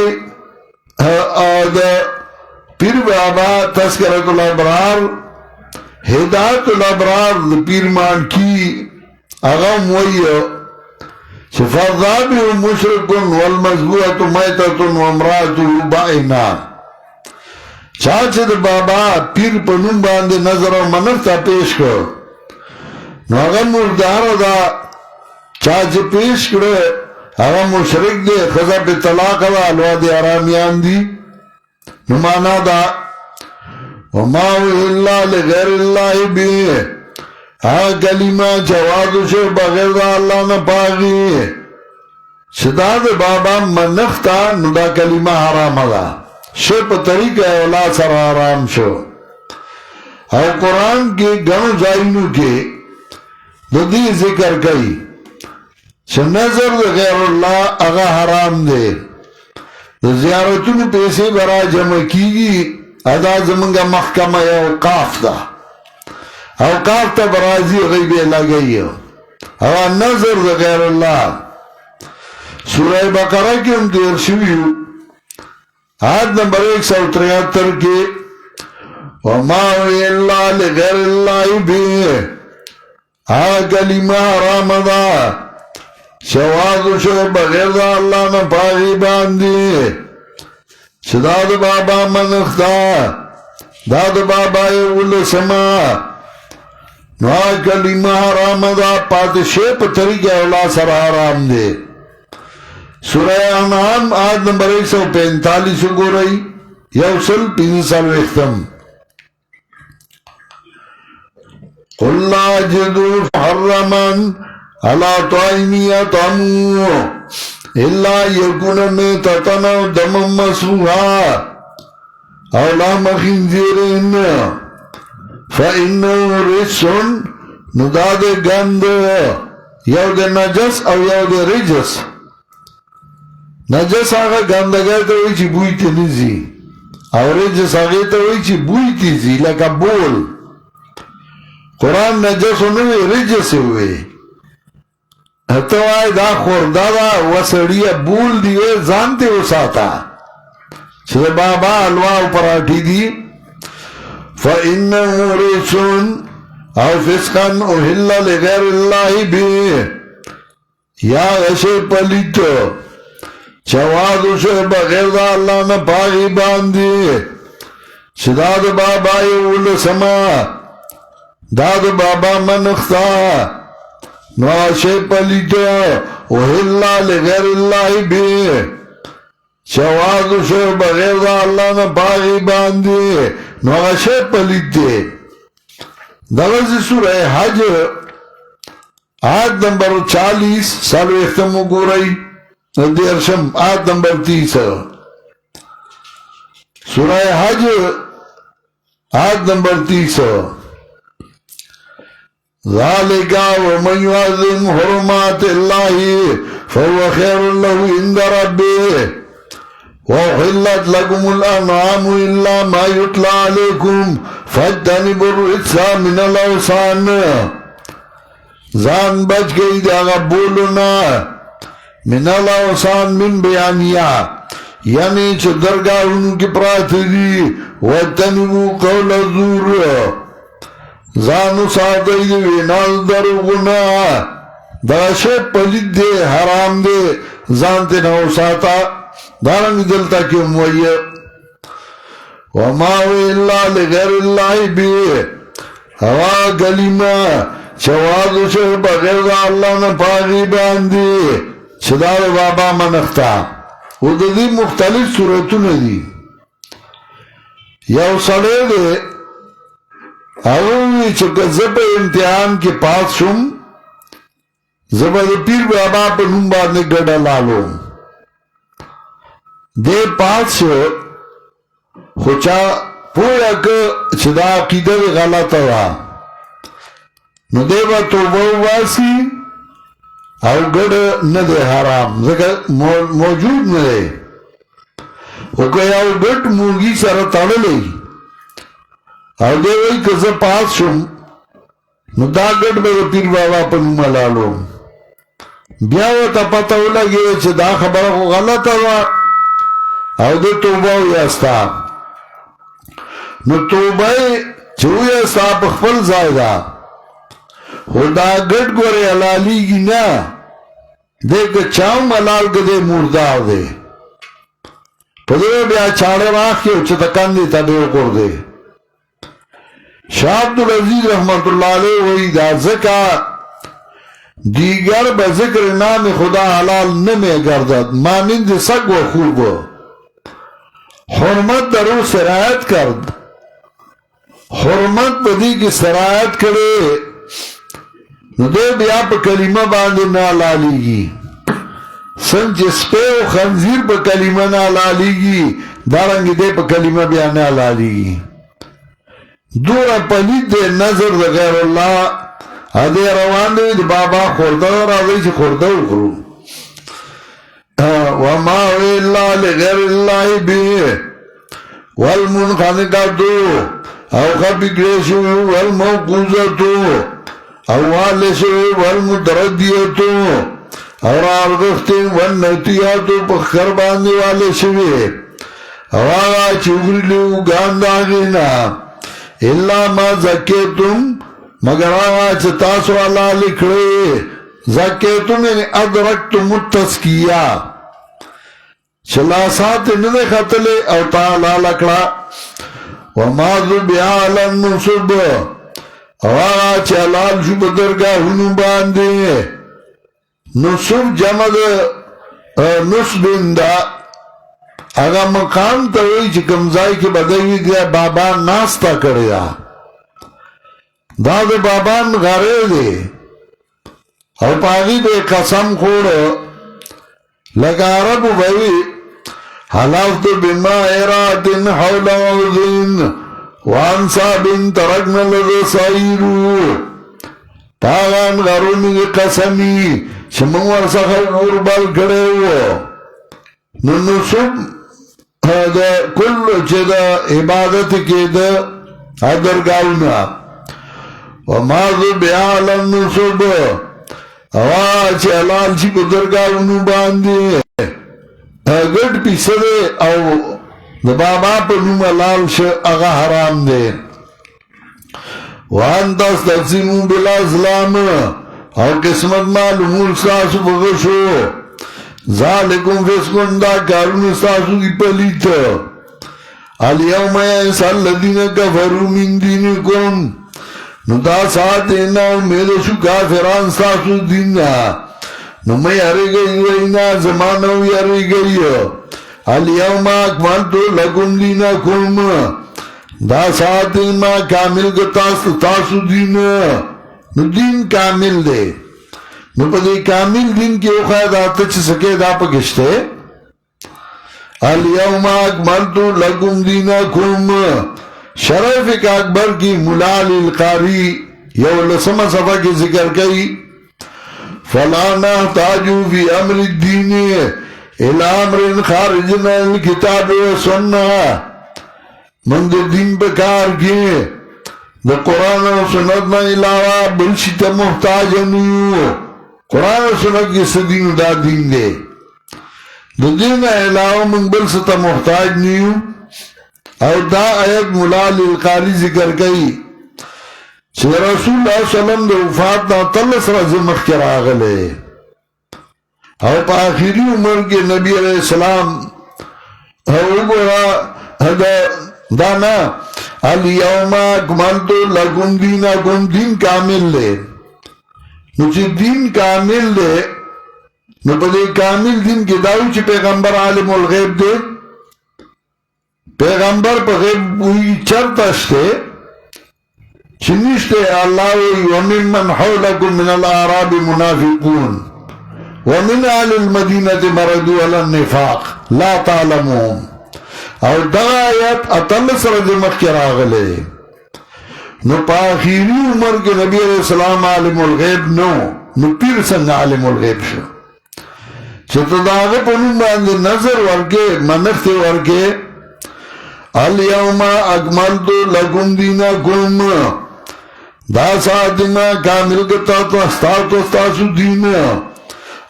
دا پیر بابا تذکرۃ الابرار ہدایت الابرار دا پیر مان کی اغم ہوئی فَالذَّابِرُ مُشْرِكٌ وَالْمَزْبُوَةُ مَيْتَةٌ وَامْرَأَتُهُ بَائِنَةٌ چاچے دا بابا پیر پنوں باندے نظر و منفتا پیش کر نو اگر مردار دا چاچے پیش کرے اگر مشرک دے خزا پہ طلاق دا الواد ارامیان دی نو مانا دا وَمَا إِلَّا لِغَيْرِ اللَّهِ بِهِ ہاں کلمہ جوادو شو بغیر دا اللہ نا پاگی صدا دا بابا منختا نو دا کلمہ حرام دا شو پا طریقہ اولاد سر حرام شو اور قرآن کے گنو زائنو کے دو دی ذکر کئی چھ نظر غیر اللہ اگا حرام دے زیارتون پیسے برا جمع کی گی ادا زمانگا محکمہ اوقاف دا اوقاف تا برازی غیبے لگئی اور نظر غیر اللہ سورہ بقرہ کی ہم دیر شویو آیت نمبر 173 کے وَمَا إِلَّا لِغَيْرِ اللَّهِ بِهِ کلمہ حرام دا شواد شو بغیر دا اللہ نا پاگی باندی شداد بابا منختا داد بابا اول سما نو کلمہ حرام دا پادشے پا طریقہ اولا سر حرام دے سورہ انعام آیت نمبر 145 گو رہی یوصل 5 اختم قُلْ لَا جِدُوا حَرَّمًا عَلَىٰ طَعِامٍ يَطْعَمُهُ إِلَّا يَكُونَ مَيْتَةً أَوْ دَمًا مَّسْفُوحًا أَوْ لَحْمَ خِنزِيرٍ فَإِنَّهُ رِجْسٌ نداد گند یود نجس او یود رجس نجس آگا گندگای تا ہوئی چی بوئی تی نزی او رجس آگا تا ہوئی چی بوئی تی زی لکا بول قرآن نجس ہوئے رجس ہوئے اتوائی دا خوردا دا وسڑی بول دیئے زانتے وساتا چھے بابا الواو پراٹھی دی فَإِنَّهُ رِسُن او فسقن احلا لغیر اللہ بھی یا غشے پلیت چوادو سے بغیر دا اللہ نا پاگی باندی شداد بابا اول سما داد بابا منختا نو غشے پلیت احلا لغیر اللہ بھی چوادو سے بغیر دا اللہ نا پاگی باندی نو غشے پلیت دے دغزی سورہ حج آیت نمبر 40 سالو اختمو گو رئی دیرشم آیت نمبر 30 سورہ حج آیت نمبر 30 ذالکا ومن یعظم حرمات اللہ فهو خیر له عند ربه وحلت لكم الأنعام إلا ما يتلى عليكم فاجتنبوا الرجس من الأوثان زان بچ گئی داغا بولنا من الأوثان من بیانیہ یعنی چھ درگاہ ان کی پرات دی واجتنبوا قول الزور زانو سادئی دی وینال دروگنا داشے پلید دے حرام دے زانتے نو ساتا دارنگ دلتا کیوں موئی وما اللہ لغیر اللہ بھی ہوا گلیمہ چوادو سے بغیر دا اللہ نا پاگی باندی چدار بابا منختا وہ دی مختلف صورتوں نے دی یو سڑے دے اوی چکا زب امتحان کے پاس شم زبا دے پیر بابا پر نمبار نے گڑا لالو دے پاس خوچا پویا که چه دا عقیده غلطه وا نو دے با توبه واسی او گڑ نده حرام ذکر موجود نده او که او گڑ موگی سر تڑلی او دے وی کز پاس شم نو دا گڑ با پیر بابا پا نمالالو بیاو تا پتاو لگی چه دا خبر خو غلطه وا او دے توبہ ہویاستا نو توبہ چویاستا پخفل زائدہ خدا گٹ گورے حلالی گی نا دیکھ چاؤں ملال کدے مرداو دے پدرے بیا چھاڑے راکھ کے چتکان دے تبیو کر دے شاہ عبدالعزیز رحمت اللہ علیہ وہی دا ذکا دیگر بذکر نام خدا حلال نمی گردد مانند سگ و خوب حرمت درو سرایت کرد حرمت بدی کی سرایت کرے نو دے بیا پا کلمہ باندے نالالی گی سنچ سپے و خنزیر پا کلمہ نالالی گی دارنگی دے پا کلمہ بیا نالالی گی دورا پلید دے نظر دے غیر اللہ ادے روان دے بابا خوردہ راضی چھ خوردہ اخرو وما اللہ لغیر اللہ بھی والمنخنقتو او خبگریشو والموقوزتو او والشو والمتردیتو اور آرگختی والنتیاتو پخکر باندی والشوی او آغا چوگری لیو گانداغینا اللہ ما زکیتم مگر آغا چتاسو اللہ لکھڑے زکیتم یعنی ادرکتم التزکیہ چلاسات ندے خطلے او تعالی لکڑا وما ذبیع علی النصب آغا چلال شو بدرگاہ ہنو باندے نصب جمع نصب اندہ اگا مقام تاوئی چی کمزائی کے بدائی گیا بابا ناستا کریا داد بابان غارے دے او پاگی بے قسم خوڑا لگا عرب بھئی حلافت بما ایرات حول عوضین وانصاب ترکن لذا سائرو پاگان غرونی قسمی شمنور سخر غربال کرے ہو ننصب کل چیدہ عبادت کے دا ادرگاونا وما ذبیع علی النصب اوا چې حلال شي په درګاونو باندې ګډ پیسه ده او د بابا په نوم حلال شي هغه حرام ده. وان تستقسموا بالازلام او قسمت معلومون ستاسو بغشو ذالکم فسقون دا کارون ستاسو دی پلیت الیوم یئس الذین کفروا من دینکم نو دا ساتینا امید شو کافران ستاسو دیننا نو میں ہری گئی وینا زمانو یری گئی الیوم اکملتو لکم دینکم دا ساتھ ما کامل تاسو دین نو دین کامل دے نو پا دی کامل دین کی اخواد آتا چھ سکے دا پا گشتے الیوم اکملتو لکم دینکم شرف ایک اکبر کی ملال القاری یو لسم صفحہ کی ذکر کئی فلا نحتاجو فی امر الدین الى امر خارجنا الکتاب و سنہ من دے دین بکار کیے دا قرآن و سنت نا علاوہ بلشتا محتاج نیو قرآن و سنت کی سدین دا دین دے دا دین علاوہ من بلشتا محتاج نیو اور دا آیت ملال القاری ذکر کئی چھ رسول اللہ صلی اللہ علیہ وسلم دا وفات نا تلس رزمخ کر آگلے اور پا آخری عمر کے نبی علیہ السلام اور گوڑا دانا الیوم اکملتو لکم دینکم دین کامل لے نو چی دین کامل لے نو پدے کامل دین کی داو چی پیغمبر عالم الغیب دے پیغمبر پا غیب ہوئی چرتشتے چنشتے اللہ ومن من حولکم من الاعراب منافقون ومن اہل المدینة مردو علی النفاق لا تعلمون اور دا آیت اتلس رجمخ کی راغلے نو پا آخیری عمر کے نبی علیہ السلام عالم الغیب نو پیر سنگ عالم الغیب شو چھتا داغے پنوں باندے نظر ورکے منفت ورکے الیوم اکملتو لکم دینکم دا ساتنا کامل کتا تو استاسو دین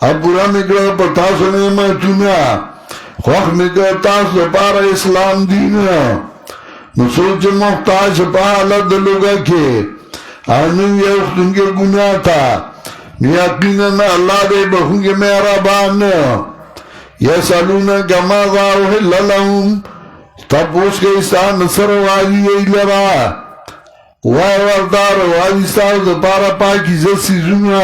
اب برا نکلا پتاسو نعمتونا خوخ نکلا تاسو پارا اسلام دین نو سوچ محتاج پا حالت دلوگا کے آنو یہ اختن کے گناہ تھا یقیناً اللہ دے بخون کے مہربان یسالونا کما ذاوحل لهم تپوس کے استان نصر واجی ایلرا واردار واجی ستاو دا پارا پاکی زسی زنا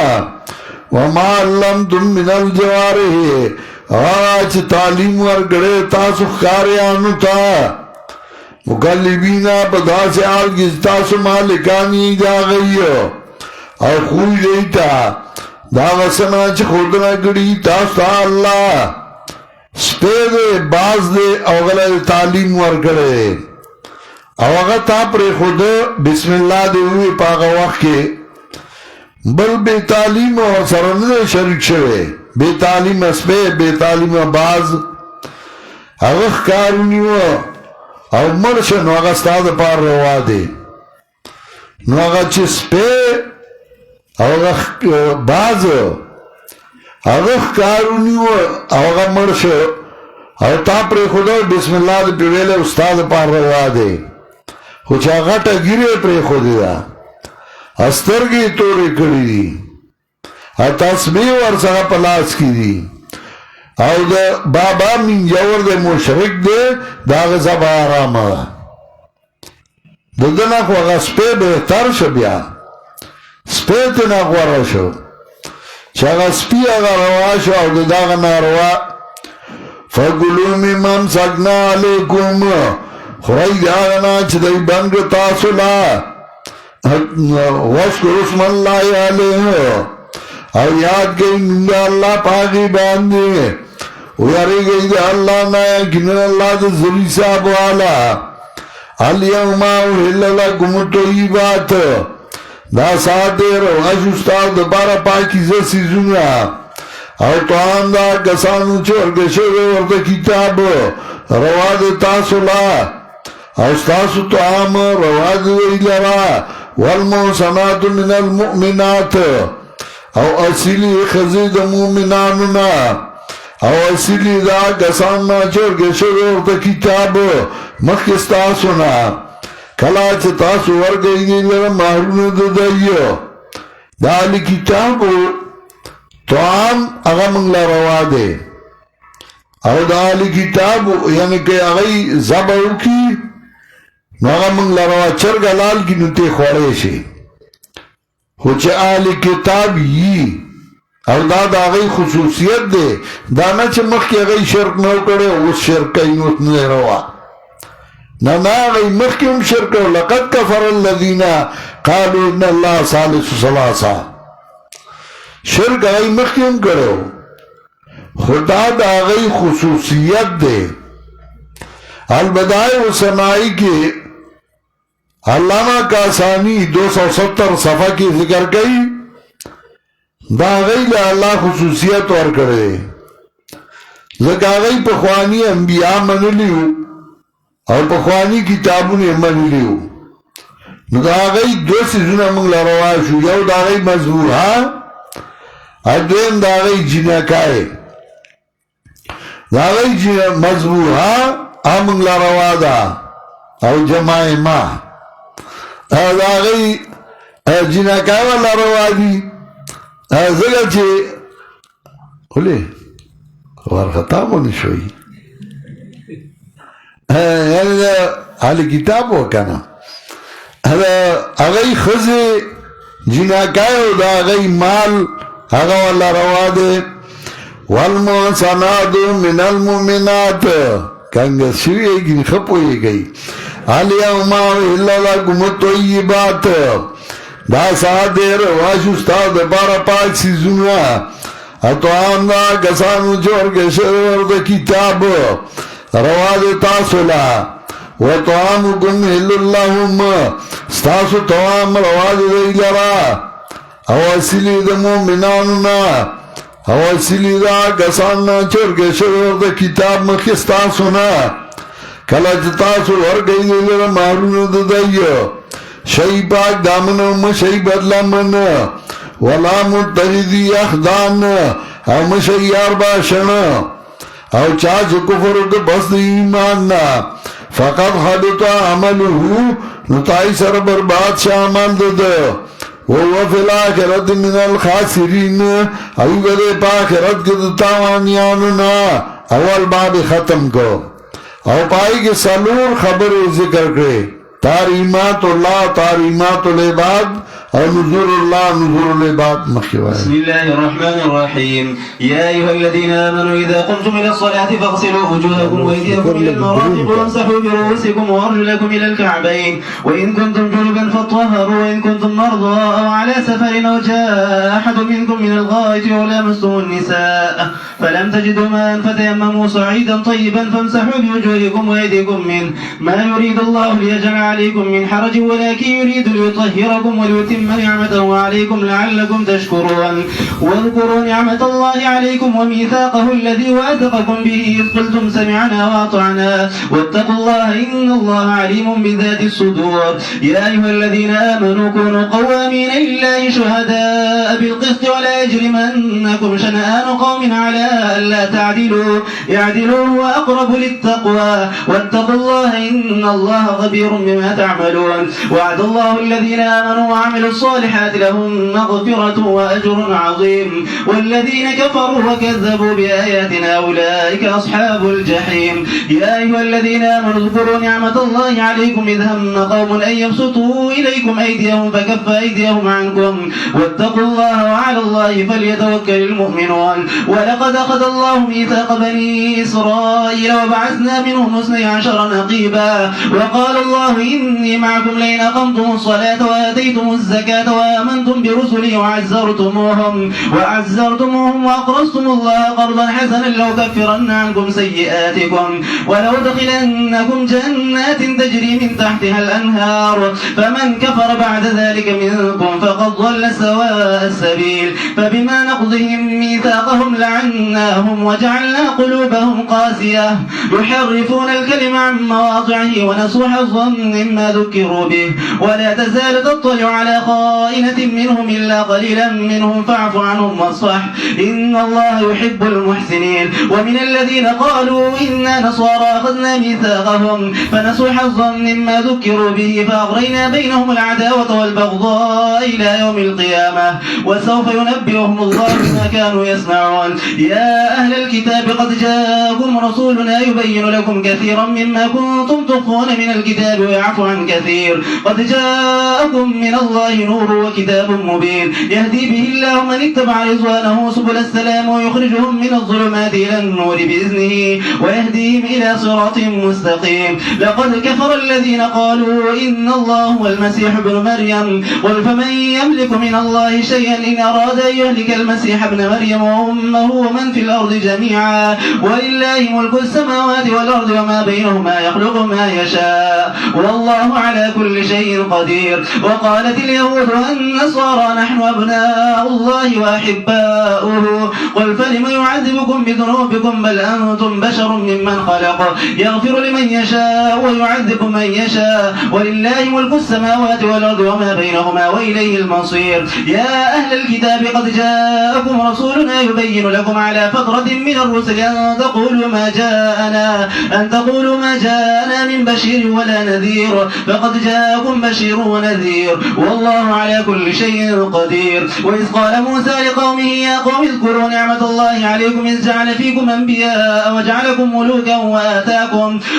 وما علمتم من الجوارح آج تعلیم ورگڑے تاسو خاریانو تا مقلبینا پدا سے آلگی تاسو مالکانی جا گئی اور خوی دیتا دا غسنا چھ خودنا گڑی تاستا اللہ سپید باز دے اوغلہ تعلیم ورگڑے اوغتا پر خود بسم اللہ دے ہوئے پاگا وقت کے بل بے تعلیم اور سرندے شرک شوے بے تعلیم اسپے بے تعلیم باز اغخ کارونیو او مرشن نو اغا استاد پار روا دے نو اغا چس پے او اغا باز اغخ کارونیو او اغا مرش او تا پر خدا بسم اللہ دے پیویلے استاد پار روا دے خوچ اغا تا گیرے پر خودی دا استرگی توڑی کری دی تسبیح ورسغا پلاس کی دی او دا بابا من جور دے مشرک دے دا غزب آرام دا دنا خواغا سپے بہتر شو بیا سپے تنا خورا شو چاگا سپی اگا روا شو او دا دا غنا روا فَقُلُوا مِمَّنْ سَقْنَا عَلَيْكُمْ خواہی دا غنا چدائی بنگ تاسولا وَاسْكُرُ اسْمَ اللَّهِ عَلَيْهُ اور یاد گئی ننگا اللہ پاکی باندے ویاری گئی دے اللہ نایا کنن اللہ دے ذری صاحب والا الیوم اوحل لکم الطیبات دا ساتھ رواش استاد دبارا پاکی زسی زنا اور توان دا کسانو چور گشے ورد کتاب رواد تاسولا اور ستاسو توام رواد ویلرا والمحسنات من المؤمنات او اصلی خزید مومنانونا او اصلی دا کساننا چرگے شروع تا کتاب مخستاسونا کلا چه تاسو ورگئی دی لرا محرون دائیو دا علی کتابو توام اغا منگلا روا دے او دا علی کتابو یعنی کہ اغای زباو کی نو اغا منگلا روا چرگ لال کی نتے خوڑے شے خوچ اہل کتاب یی او دا آغای خصوصیت دے دانا چه مخ کی آغای شرک نو کرے اس شرک کئی نوت نے روا نا آغای مخ کی ہم شرک کرو لقد کفر الذین قالوا ان اللہ ثالث ثلاثہ شرک آغای مخ کی ہم کرو خدا دا آغای خصوصیت دے البدائے و سنائی کے علامہ کاسانی 270 صفحہ کی ذکر کئی دا غیل اللہ خصوصیت ور کرے زکا غیل پخوانی انبیاء من لیو اور پخوانی کتابون من لیو دا غیل دو سیزون منگ لرواشو یو دا غیل مذہور اور دویم دا غیل جنکائے دا غیل مذہور منگ لروا دا او جماع ما دا غیل جنکائے والا روا دی زگر چه اولی ورخطا مونی شوی یعنی دا حالی کتاب ہو کنا اغی خز جناکایو دا اغی مال اغا والا روا دے والمحصنات من المؤمنات کنگا شوی گی خپوئی گئی علی اماو اللہ لکم الطیبات دا ساتھ دے رواشو استاد بارا پاک سیزونا اتوان دا کسانو چور کے شرور دا کتاب رواد تاسولا وطعامو کم حل اللہم ستاسو توام رواد دا لرا او اصلی دا مومنانونا او اصلی دا کساننا چور کے شرور دا کتاب مخستاسونا کلچ تاسو ورگئی دا لرا محرون دا دائیو شئی پاک دامنو مشئی بدلا من ولا متحدی اخدان او مشئی یار باشن او چاچ کفر کے بس ایمان فقط حدتا عملو نتائی سر برباد شامل دد وہو فی الاخرت من الخاسرین او گدے پاخرت کے تاوانیاننا اول باب ختم کو او پائی کے سلور خبر ذکر کرے تاریمات اللہ تاریمات العباد اور نزور اللہ نزور العباد مخیوائے. بسم الله الرحمن الرحيم. يا أيها الذين آمنوا إذا قمتم إلى الصلاة فاغسلوا وجوهكم وأيديكم إلى المرافق وامسحوا برؤوسكم وأرجلكم إلى الكعبين وإن كنتم جنبا فاطهروا وإن كنتم مرضى أو على سفر أو جاء أحد منكم من الغائط أو لامستم النساء فلم تجدوا ماء فتيمموا صعيدا طيبا فامسحوا بوجوهكم وأيديكم منه ما يريد الله ليجعل عليكم من حرج ولكن يريد ليطهركم وليتم نعمته عليكم لعلكم تشكرون واذكروا نعمة الله عليكم وميثاقه الذي واثقكم به إذ قلتم سمعنا وأطعنا واتقوا الله إن الله عليم بذات الصدور. يا أيها الذين آمنوا كونوا قوامين لله شهداء بالقسط ولا يجرمنكم شنآن قوم على ألا تعدلوا اعدلوا هو أقرب للتقوى واتقوا الله إن الله خبير بما تعملون. وعد الله الذين آمنوا وعملوا الصالحات لهم مغفرة وأجر عظيم والذين كفروا وكذبوا بآياتنا أولئك أصحاب الجحيم. يا أيها الذين آمنوا اذكروا نعمة الله عليكم إذ هم قوم أن يبسطوا إليكم أيديهم فكف أيديهم عنكم واتقوا الله وعلى الله فليتوكل المؤمنون. ولقد أخذ الله ميثاق بني إسرائيل وبعثنا منهم 12 نقيبا وقال الله إني معكم لئن أقمتم الصلاة وآتيتم الزكاة وآمنتم برسلي وعزرتموهم وأقرضتم الله قرضا حسنا لأكفرن عنكم سيئاتكم ولأدخلنكم جنات تجري من تحتها الأنهار فمن كفر بعد ذلك منكم فقد ضل سواء السبيل. فبما نقضهم ميثاقهم لعناهم وجعلنا قلوبهم قاسية يحرفون الكلم عن مواضعه ونسوا حظا مما ذكروا به ولا تزال تطلع على خائنة منهم إلا قليلا منهم فاعف عنهم واصفح إن الله يحب المحسنين. ومن الذين قالوا إنا نصارى أخذنا ميثاقهم فنسوا حظا مما ذكروا به فأغرينا بينهم العداوة والبغضاء إلى يوم القيامة وسوف ينبئهم الله بما كانوا يصنعون. يا أهل الكتاب قد جاءكم رسولنا يبين لكم كثيرا مما كنتم تخفون من الكتاب ويعفو عن كثير قد جاءكم من الله نور وكتاب مبين يهدي به الله من اتبع رضوانه سبل السلام ويخرجهم من الظلمات إلى النور بإذنه ويهديهم إلى صراط مستقيم. لقد كفر الذين قالوا إن الله هو المسيح ابن مريم قل فمن يملك من الله شيئا إن أراد أن يهلك المسيح ابن مريم وأمه ومن في الأرض جميعا ولله ملك السماوات والأرض وما بينهما يخلق ما يشاء والله على كل شيء قدير. وقالت اليهود والنصارى نحن أبناء الله وأحباؤه قل فلم يعذبكم بذنوبكم بل أنتم بشر ممن خلق يغفر لمن يشاء ويعذب من يشاء ولله ملك السماوات والأرض وما بينهما وإليه المصير. يا أهل الكتاب قد جاءكم رسولنا يبين لكم على فترة من الرسل أن تقولوا ما جاءنا من بشير ولا نذير فقد جاءكم بشير ونذير والله على كل شيء قدير. وإذ قال موسى لقومه يا قوم اذكروا نعمة الله عليكم إذ جعل فيكم أنبياء وجعلكم ملوكا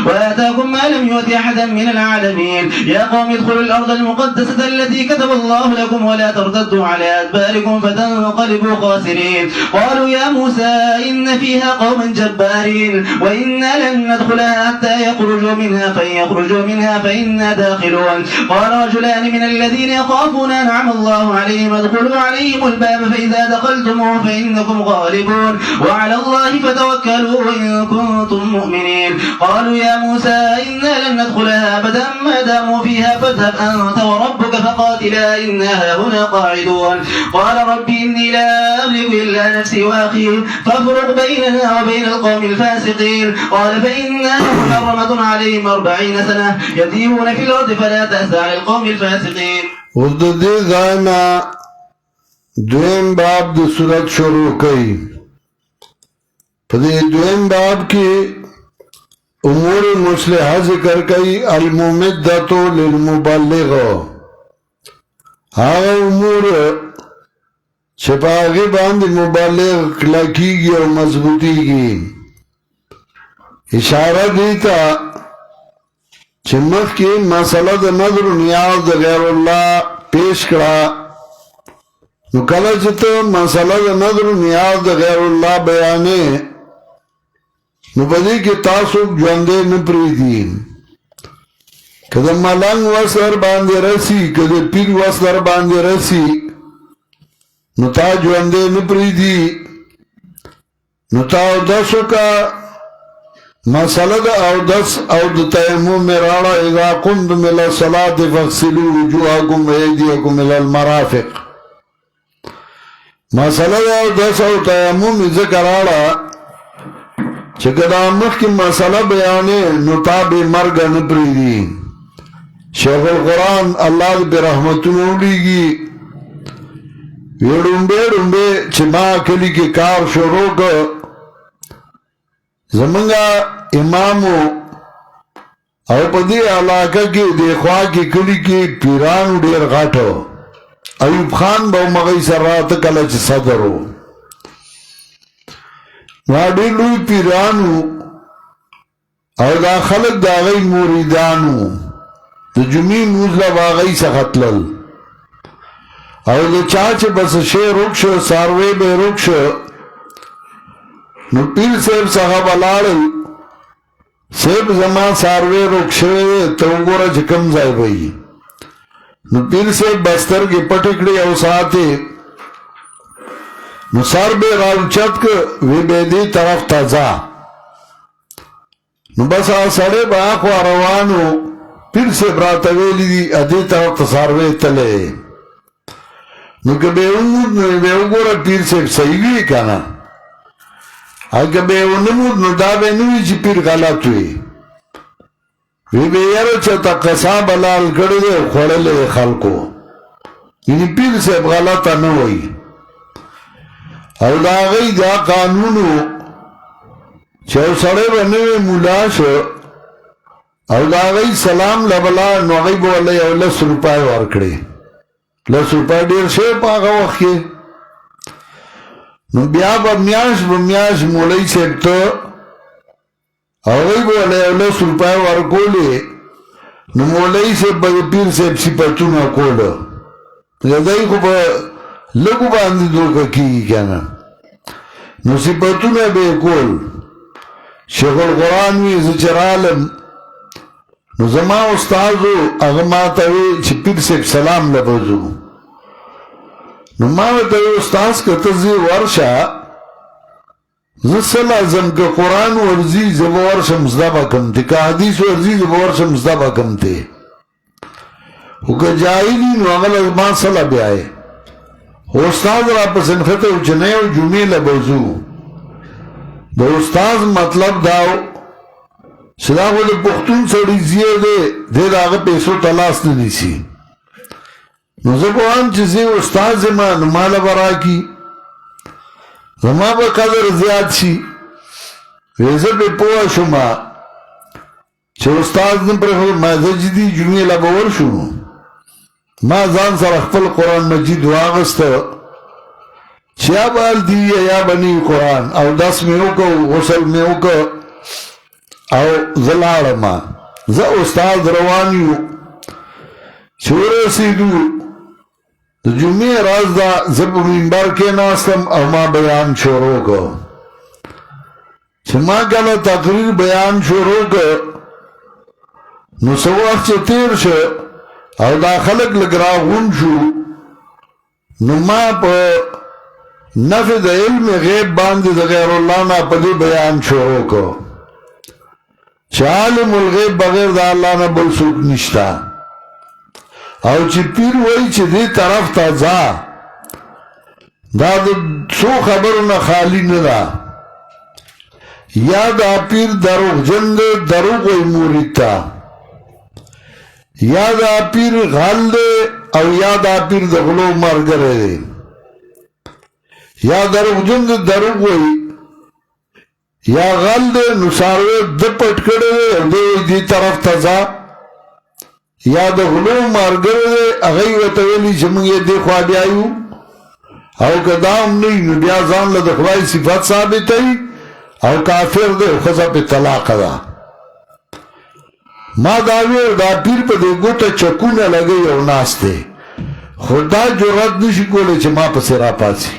وآتاكم ما لم يؤت أحدا من العالمين. يا قوم ادخلوا الأرض المقدسة التي كتب الله لكم ولا ترتدوا على أدباركم فتنقلبوا خاسرين. قالوا يا موسى إن فيها قوما جبارين وإنا لن ندخلها حتى يخرجوا منها فإن يخرجوا منها فإنا داخلون. قال رجلان من الذين يخافون أنعم الله عليهم ادخلوا عليهم الباب فإذا دخلتموه فإنكم غالبون وعلى الله فتوكلوا إن كنتم مؤمنين. قالوا يا موسى إنا لن ندخلها أبدا ما داموا فيها فاذهب أنت وربك فقاتلا إنا هنا قاعدون. قال ربي إني لا أملك إلا نفسي وأخي فافرق بيننا وبين القوم الفاسقين. قال فإنها محرمة عليهم 40 سنة يتيهون في الأرض فلا تأس على القوم الفاسقين. ورددي ذانا دویم باب د صورت شروع کئی پدی دویم باب کی امور مصلحہ ذکر کئی الممدتو للمبلغ آغا امور چھپاغی باندی مبلغ کلکی گی و مضبوطی گی اشارہ دیتا چمخ کی مسئلہ دا نظر و نیاز دا غیر اللہ پیش کرا نو کله چې ته مسله د نظر و نیاز د غیر الله بیانې نو په دې کې تاسو ژوندې نه پرېږدي که د ملنګ وس در باندې رسي که د پیر وس در باندې رسي نو تا ژوندې نه پرېږدي نو تا اودس وکړه مسله د اودس او د تیمم راړه اذا قمتم الى الصلاة فاغسلوا وجوهکم وایدیکم الى المرافق مسئلہ دا دس او تیمم ذکر آڑا چکہ مخ کی مسئلہ بیانے نتاب مرگ نپری دی شیخ القرآن اللہ بی رحمتنو لیگی ویڈنبے چما کلی کی کار شروع کر زمانگا امامو او پا دی علاقہ کی دیخوا کی کلی کی پیرانو دیر غاٹو ایوب خان باو مغی سر رات کلچ صدرو وادی لوی پیرانو او دا خلق دا غی موریدانو دا جمعی موزلا باغی سختلل او دا چاچ بس شے رکش ساروے بے رکش نو پیر سیب صاحب علال سیب زمان ساروے رکشوے تونگورا چکم زائی بھئی نو پیر سے بستر کی پٹکڑی او ساتے نو سر بے راوچت کے وی بیدی طرف تازا نو بس آسڑے با آخوا روانو پیر سے براتویلی دی ادھی طرف تساروے تلے نو کہ بے امود نو بے اگورا پیر سے صحیحوی کانا اگر بے انمود نو دا بے نوی چی پیر غلط ہوئی وی بے یارو چاہتا قصاب علال کردے خوڑلے خلقو یعنی پیر صاحب غلطه نه وایي او د هغوی دا قانون و چې یو سړی به نوی ملا شو او د هغوی سلام له به لاړ نو هغوی به ورله یو 10 روپۍ ورکړې 10 روپۍ ډېر شوی په هغه وخت کې نو بیا به میاشت مولوي صاحب ته هغوی به ورله یو 10 روپۍ ورکولې نو مولوي صاحب به د پیر صاحب صفتونه کوله د دی خو به لږو باندې دوکه کېږي که نه نو صفتونه به یې کول شیخ القرآن وی زه چې رالم نو زما استازو هغه ما ته وی چې پیر صاحب سلام له به ځو نو ما ورته وی استاذ که ته ځې ورشه زه څه لازم که قرآن ورځي زه به ورشم زده به کړم تی که حدیث ورځي زه به ورشم زده به کړم تی خو که جاهلي نو هغه له ما سره بیایې استاد را پسې نښته و چې نه یو جمعې له به ځو د استاد مطلب دا و چې دا خو د پښتون سړي ځای دی دی د هغه پیسو ته لاس نه نیسي نو زه به وایم چې زه استاد یم نو ماله به راکړي زما به قدر زیات شي وی زه پرې پوه شوم چې استاد نه پرېښود ما زه جدي جمعې له به ورشو ما ځان سره خپل قرآن مجید واغسته چې یا به هلته یا به نه قرآن او دس مې وکړ غسل مې وکړ او زه لاړم زه استاد روان یو چې ورسېدو د جمعې راز ده زه په منبر کې ناستم او ما بیان شروع کړ چې ما کله تقریر بیان شروع کړ نو څه وخت چې تېر شو او دا خلق لږ راغونډ شو نو ما په نفع د علم غیب باندې د غیر الله نه په دې بیان شروع کړ چې عالم الغیب بغیر د الله نه بل څوک نشته او چې پیر وایي چې دې طرف ته ځه دا د څو خبرو نه خالي نه ده یا دا پیر دروغجن دی دروغ وایي مرید ته یا دا پیر غل دی او یا دا پیر د غلو ملګری دی یا دروغجن دی دروغ وایي یا غل دی نو څاروی ده پټ کړی دی او دی دې طرف ته ځه یا د غلو ملګری دی هغوی ورته ویلي چې موږ یې دې خوا بیایو او که دا هم نه وي نو بیا ځان له د خدای صفت ثابتوي او کافر دی او ښځه پې طلاقه ده ما دا ویل دا پیر په دې ګوته چکونه لګوي او ناست دی خو دا جرأت نشي کولی چې ما پسې راپاڅي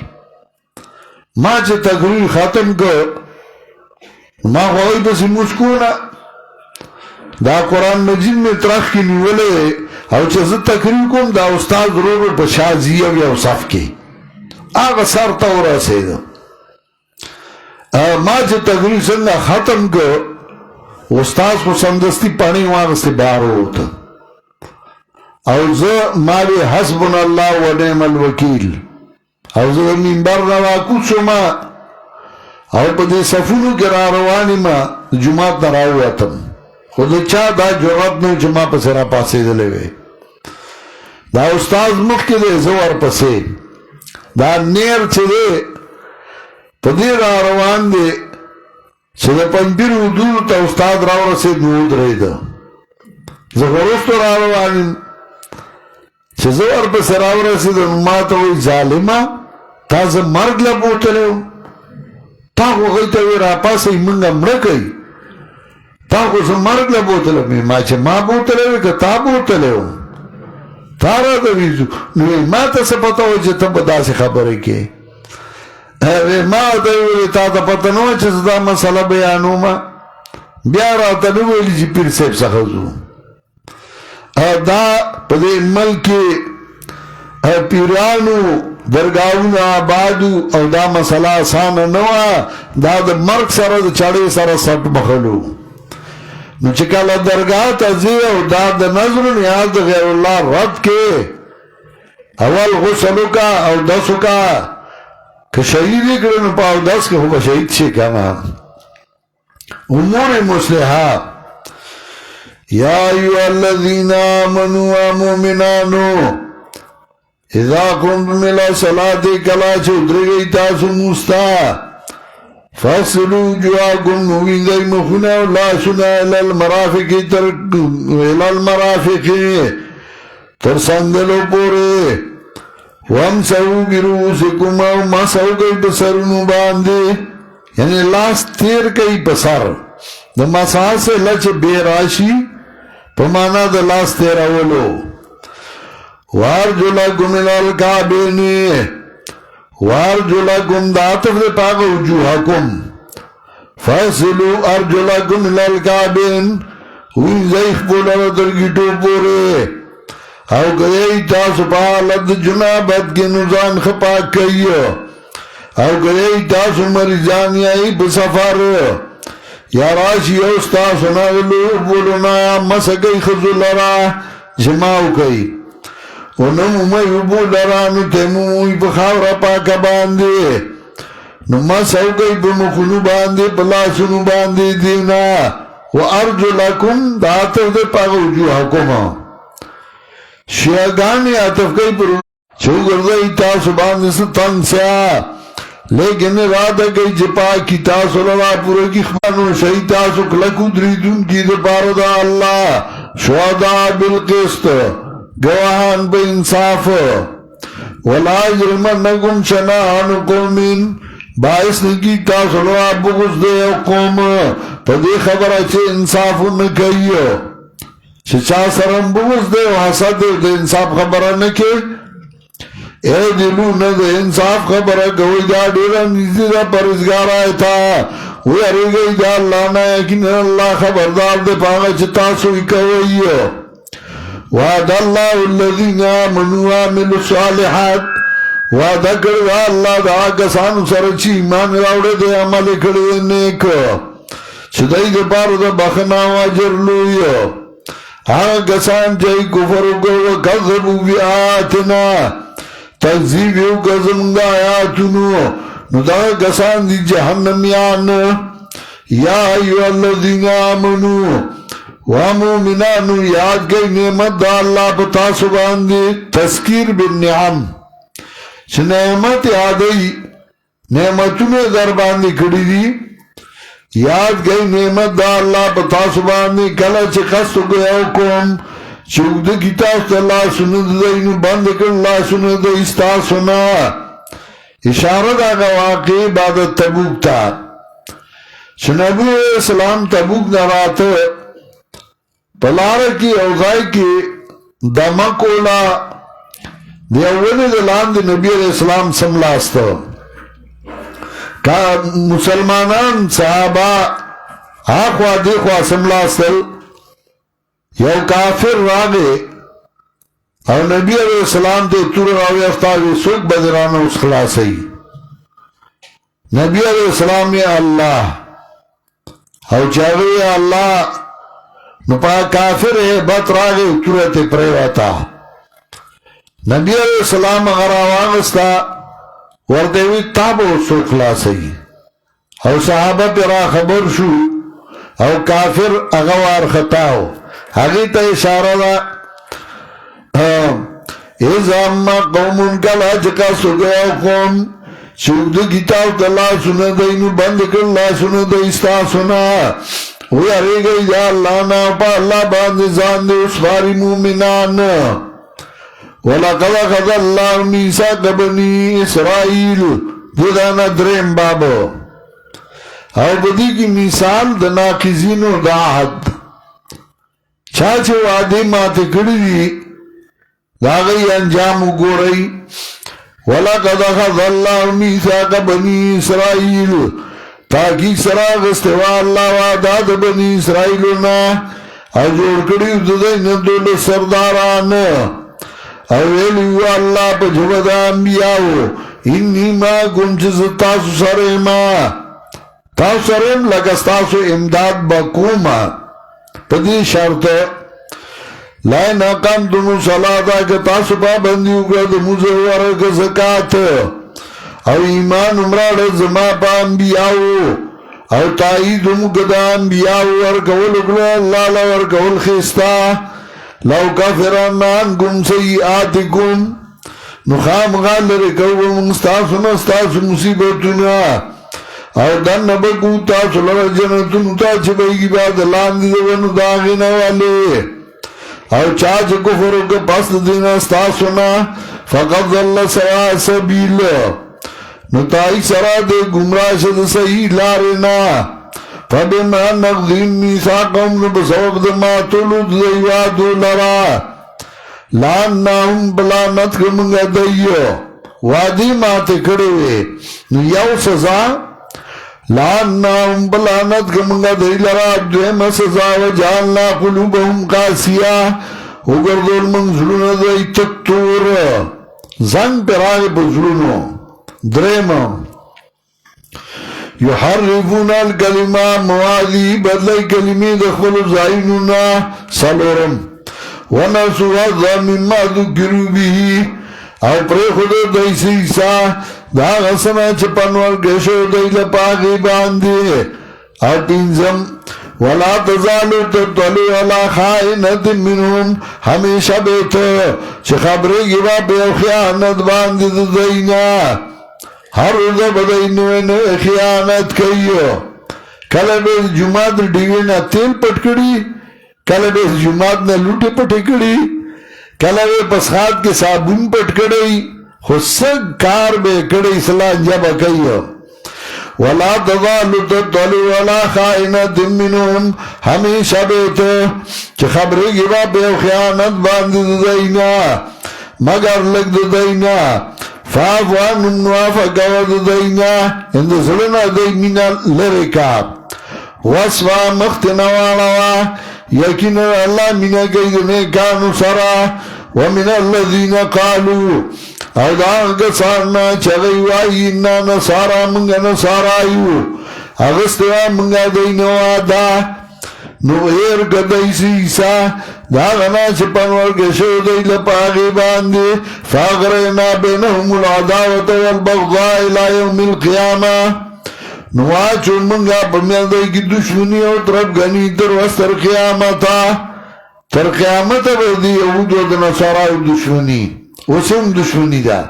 ما چې تقریر ختم کړ ما خو هغوی پسې موسکونه دا قرآن مجید مې ترخ کې نیولی او چې زه تقریر کوم دا استاد ورور په شا ځي یو صف کې هغه سر ته ورسېده ما چې تقریر څنګه ختم کړ استاد خو سمدستي پاڼې واغستې بهر ووته او زه ما وی حسبنا الله ونعم الوکیل او زه د منبر نه راکوز شوم او په دې صفونو کې را روان یم جومات نه راووتم خو د چا دا جرأت نه و چې ما پسې راپاڅېدلی وی دا استاد مخکې دی زه ورپسې دا نیر چې دی په دې را روان دی چې د پنځپیر حدودو ته استاد راورسېد نو ودرېده زه خو وروستو را روان یم چې زه ورپسې راورسېدم نو ما ته وایي ظالمه تا زه مرګ له بوتلی وم تا خو هغوی ته وایي راپاڅئ موږ مړه کوي تا خو زه مرګ له بوتلی وم ما چې ما بوتلی وې که تا بوتلی وم تا راته ویځو نو ما ته څه پته وه چې ته به داسې خبرې کوې ما ورته ویلې تا ته پته نه وه چې زه دا مسله بیانوم بیا راته نه ویلي چې پیر صاحب څخه ځو دا په دې ملک کې پیرانو درګاهونه آبادو او دا مسله اسانه نه وه دا د مرګ سره د چړې سره سټ بخلو نو چې کله درګاه ته ځې او دا د نظر نیاز د غیر الله رد کې اول غسل وکړه او اودس وکړه که شهید یې کړې نو په اودس کې خو به شهید شي که نه امور مصلحه یا ایها الذین آمنوا مؤمنانو اذا قمتم الى صلاة کلا چودرگئی تاسو مستا فاصلوا وجوهکم نویندئی مخنا لاسنا الى المرافق تر سنگلو پورے وامسحوا برؤوسکم او مسحو گئی بسرنو باندے یعنی لاس تیر کئی پسر دا مسح سے لچ بے راشی پمانا دا لاس تیر اولو وارجلکم الى الکعبین وارجلکم دا عطف دے پاک وجوہکم فاصلوا ارجلکم الى الکعبین وینزیخ پولا درگیٹو پورے او گئی تاسو پالت جنابت کے نظام خپاک کئی او گئی تاسو مریضانی آئی بسفر یا راشی اوستاسو ناغلو بولونا مسکی خزو لرا جماو کئی ونمو میوبو لرانو تیموی بخاورا پاکا باندے نمسو گئی بمخنو باندے بلاسنو باندے دینا و ارجو لکم داتر دے پاک وجوہکم شیعگانی عطف کئی پر چو گردئی تاسو باندے سے تنگ سیا لیکن ارادہ کئی جپا کی تاسو لڑا پورا کی خبانو شہی تاسو کلکو دریدون کی دپارو دا اللہ شہداء بالقسط گواہان با انصاف ولا جرمنکم شنآن قومین باعث نکی تاسو لڑا بغض دے قوم پدی خبر اچھے انصافو نکیو چچا سرم بغض دے و حسد دے انصاف خبرہ نکے اے دلو ندے انصاف خبرہ گوئی دا دیرہ نیزی دا پرزگار آئے تھا وہ ارے گئی دا اللہ نا یقین اللہ خبردار دے پاگا چتا سوئی کوئی وعد اللہ الذین آمنوا وعملوا الصالحات وعدہ کردہ اللہ دا کسانو سرچی ایمان راوڑے دے عمل کردے نیک چدائی دے پارو دا بخنا واجر لوئیو آگا کسان چاہی کفر کو کذبو بی آیاتنا تکذیبیو کزمگا آیاتنو نو دا کسان دی جہنمیان یا ایو الذین آمنو ومومنانو یاد گئی نعمت دا اللہ پتاسو باندے تذکیر بالنعم چھ نعمت یادئی نعمتو نے در باندے کھڑی دی یاد گئی نعمت دا اللہ پتاسو باندے کلا چھ قصد گیا حکم چوک دا کتاب اللہ سند دینو بند کر اللہ سند استا سنا اشارت آگا واقعی بعد تبوک تا چھ نبی علیہ السلام تبوک نرات پلار کی اوزائی کی دمکولا دی اولی دلان دی نبی علیہ السلام سملاستا کہ مسلمانان صحابہ آخوا دیخوا سملاستل یو کافر راگے اور نبی علیہ السلام تے تور راوی افتاوی سوک بدرانا اس خلاصی نبی علیہ السلام یا اللہ اور چاہوی یا اللہ نپا کافر ہے بط راگے تورت پریواتا نبی علیہ السلام اگر آوانستا وردیوی تابو سو خلاصی او صحابہ پیرا خبر شو او کافر اغوار خطاو حقیقت اشارہ دا ایزاما قومون کلا چکا سگیا قوم چوک دو کتاب اللہ سنا دینو بند کر اللہ سنا دیستا سنا وی ارے گئی یا اللہ نا پا اللہ باندے زاندے اس باری مومنان وَلَقَدْ أَخَذَ اللَّهُ مِيثَاقَ بَنِي إِسْرَائِيلَ دیدانا درم بابو او بدی کی مثال دا ناقضین و دا عہد چاچے وعدے ماتے کڑی دی دا غی انجام گو رئی وَلَقَدْ أَخَذَ اللَّهُ مِيثَاقَ بَنِي إِسْرَائِيلَ تاکہ سراغ استوا اللہ وعدہ دا بنی اسرائیلونا او جوڑ کڑی ددین دول سرداران اویلیو اللہ پا جبدا انبیاءو انی ما گنچز تاسو سرما تاسو سرم لگستاسو امداد بکوما پدی شرط لائن اقام دنو صلاة که تاسو پابندیو کرد مزورک زکاة او ایمان امراد زما پا انبیاءو او تاییدم کدا انبیاءو ورکول اکلو اللہ لورکول خستا لو کفران عنکم سیئاتکم نخام غال لرکو منستاسونا ستاسو مصیبتونا او دن نبکو تاسو لر جنتون تا چبئی بعد لاندی دونو داغینا والے او چاچ کفرو کے پس دینا ستاسونا فقط ظل سوا سبیل نتائی سرا دے گمراہ شد صحیح لارنا فبما نقضیم میثاقهم بسبب دما تولد دیواتو لرا لعناهم بلانت کمنگا دیو وادی مات کڑوے یو سزا لعناهم بلانت کمنگا دی لرا دویم سزا وجعلنا قلوبهم قاسیا وگردول منزلون دی تطور زنگ پر آگے بزلونو درم یحرفون الکلمہ موازی بدلائی کلمی دخل زائنونا سلورم ونسوا الظلم مما ذکروا به او پری خود دیسی عیسیٰ دا غسنا چپنور گشو دیل پاگی باندے او پینزم ولا تزالو تطلو علا خائنت منهم ہمیشہ بیتو چھ خبری گیبا بیو خیانت باندے دینا ہر روزہ بدینوینو خیانت کئیو کل بیس جماعت ڈیوینا تیل پٹکڑی کل بیس جماعت نے لوٹے پٹے کڑی کل بے پسخات کے صابون پٹ کڑی خود سگ کار بے کڑی صلاح جب کئیو ولا تظالو تطلو ولا خائنت منهم ہمیشہ بیتو چھ خبری گیبا بے خیانت باندے دینا مگر لگ دینا فافوان منوافا قوض دینا اندو سلنا دینا لرکا وصفا مختنوانا یقین اللہ منا قیدنے کانو سرا ومن الذین قالوا او داغ سارنا چغیوائی انا نصارا منگا نصارایو اغسطوا منگا دینوادا نو ایر قدیسی عیسیٰ داغنا چپنور گشو دی لپاغی باندے فاغرنا بینہم العداوت والبغضاء الى یوم القیامہ نو آچو منگا پمیدائی کی دشمنی اور طرف گنی تر وستر قیامتا تر قیامتا بردی یهود و دنصارای دشمنی وسم دشمنی دا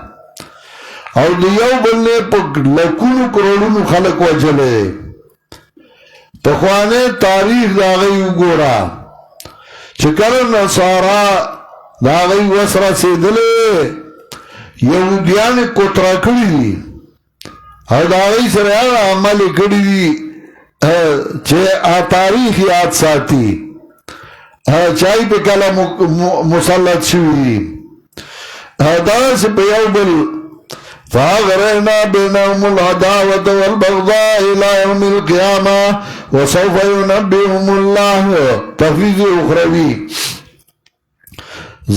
او دیو بلنے پک لکونو کروڑونو خلق وجلے تخوانے تاریخ داغی اگورا چکر نصارا داغی وسرا سیدلے یہودیان کترا کری دی اور داغی سریان عمل کری دی چھے تاریخ یاد ساتی چاہی پہ کلا مسلط شوی دا سے پیوبل فاغرنا بینہم العداوت والبغضاء الى یوم القیامہ وسوف ينبئهم اللہ تفیض اخروی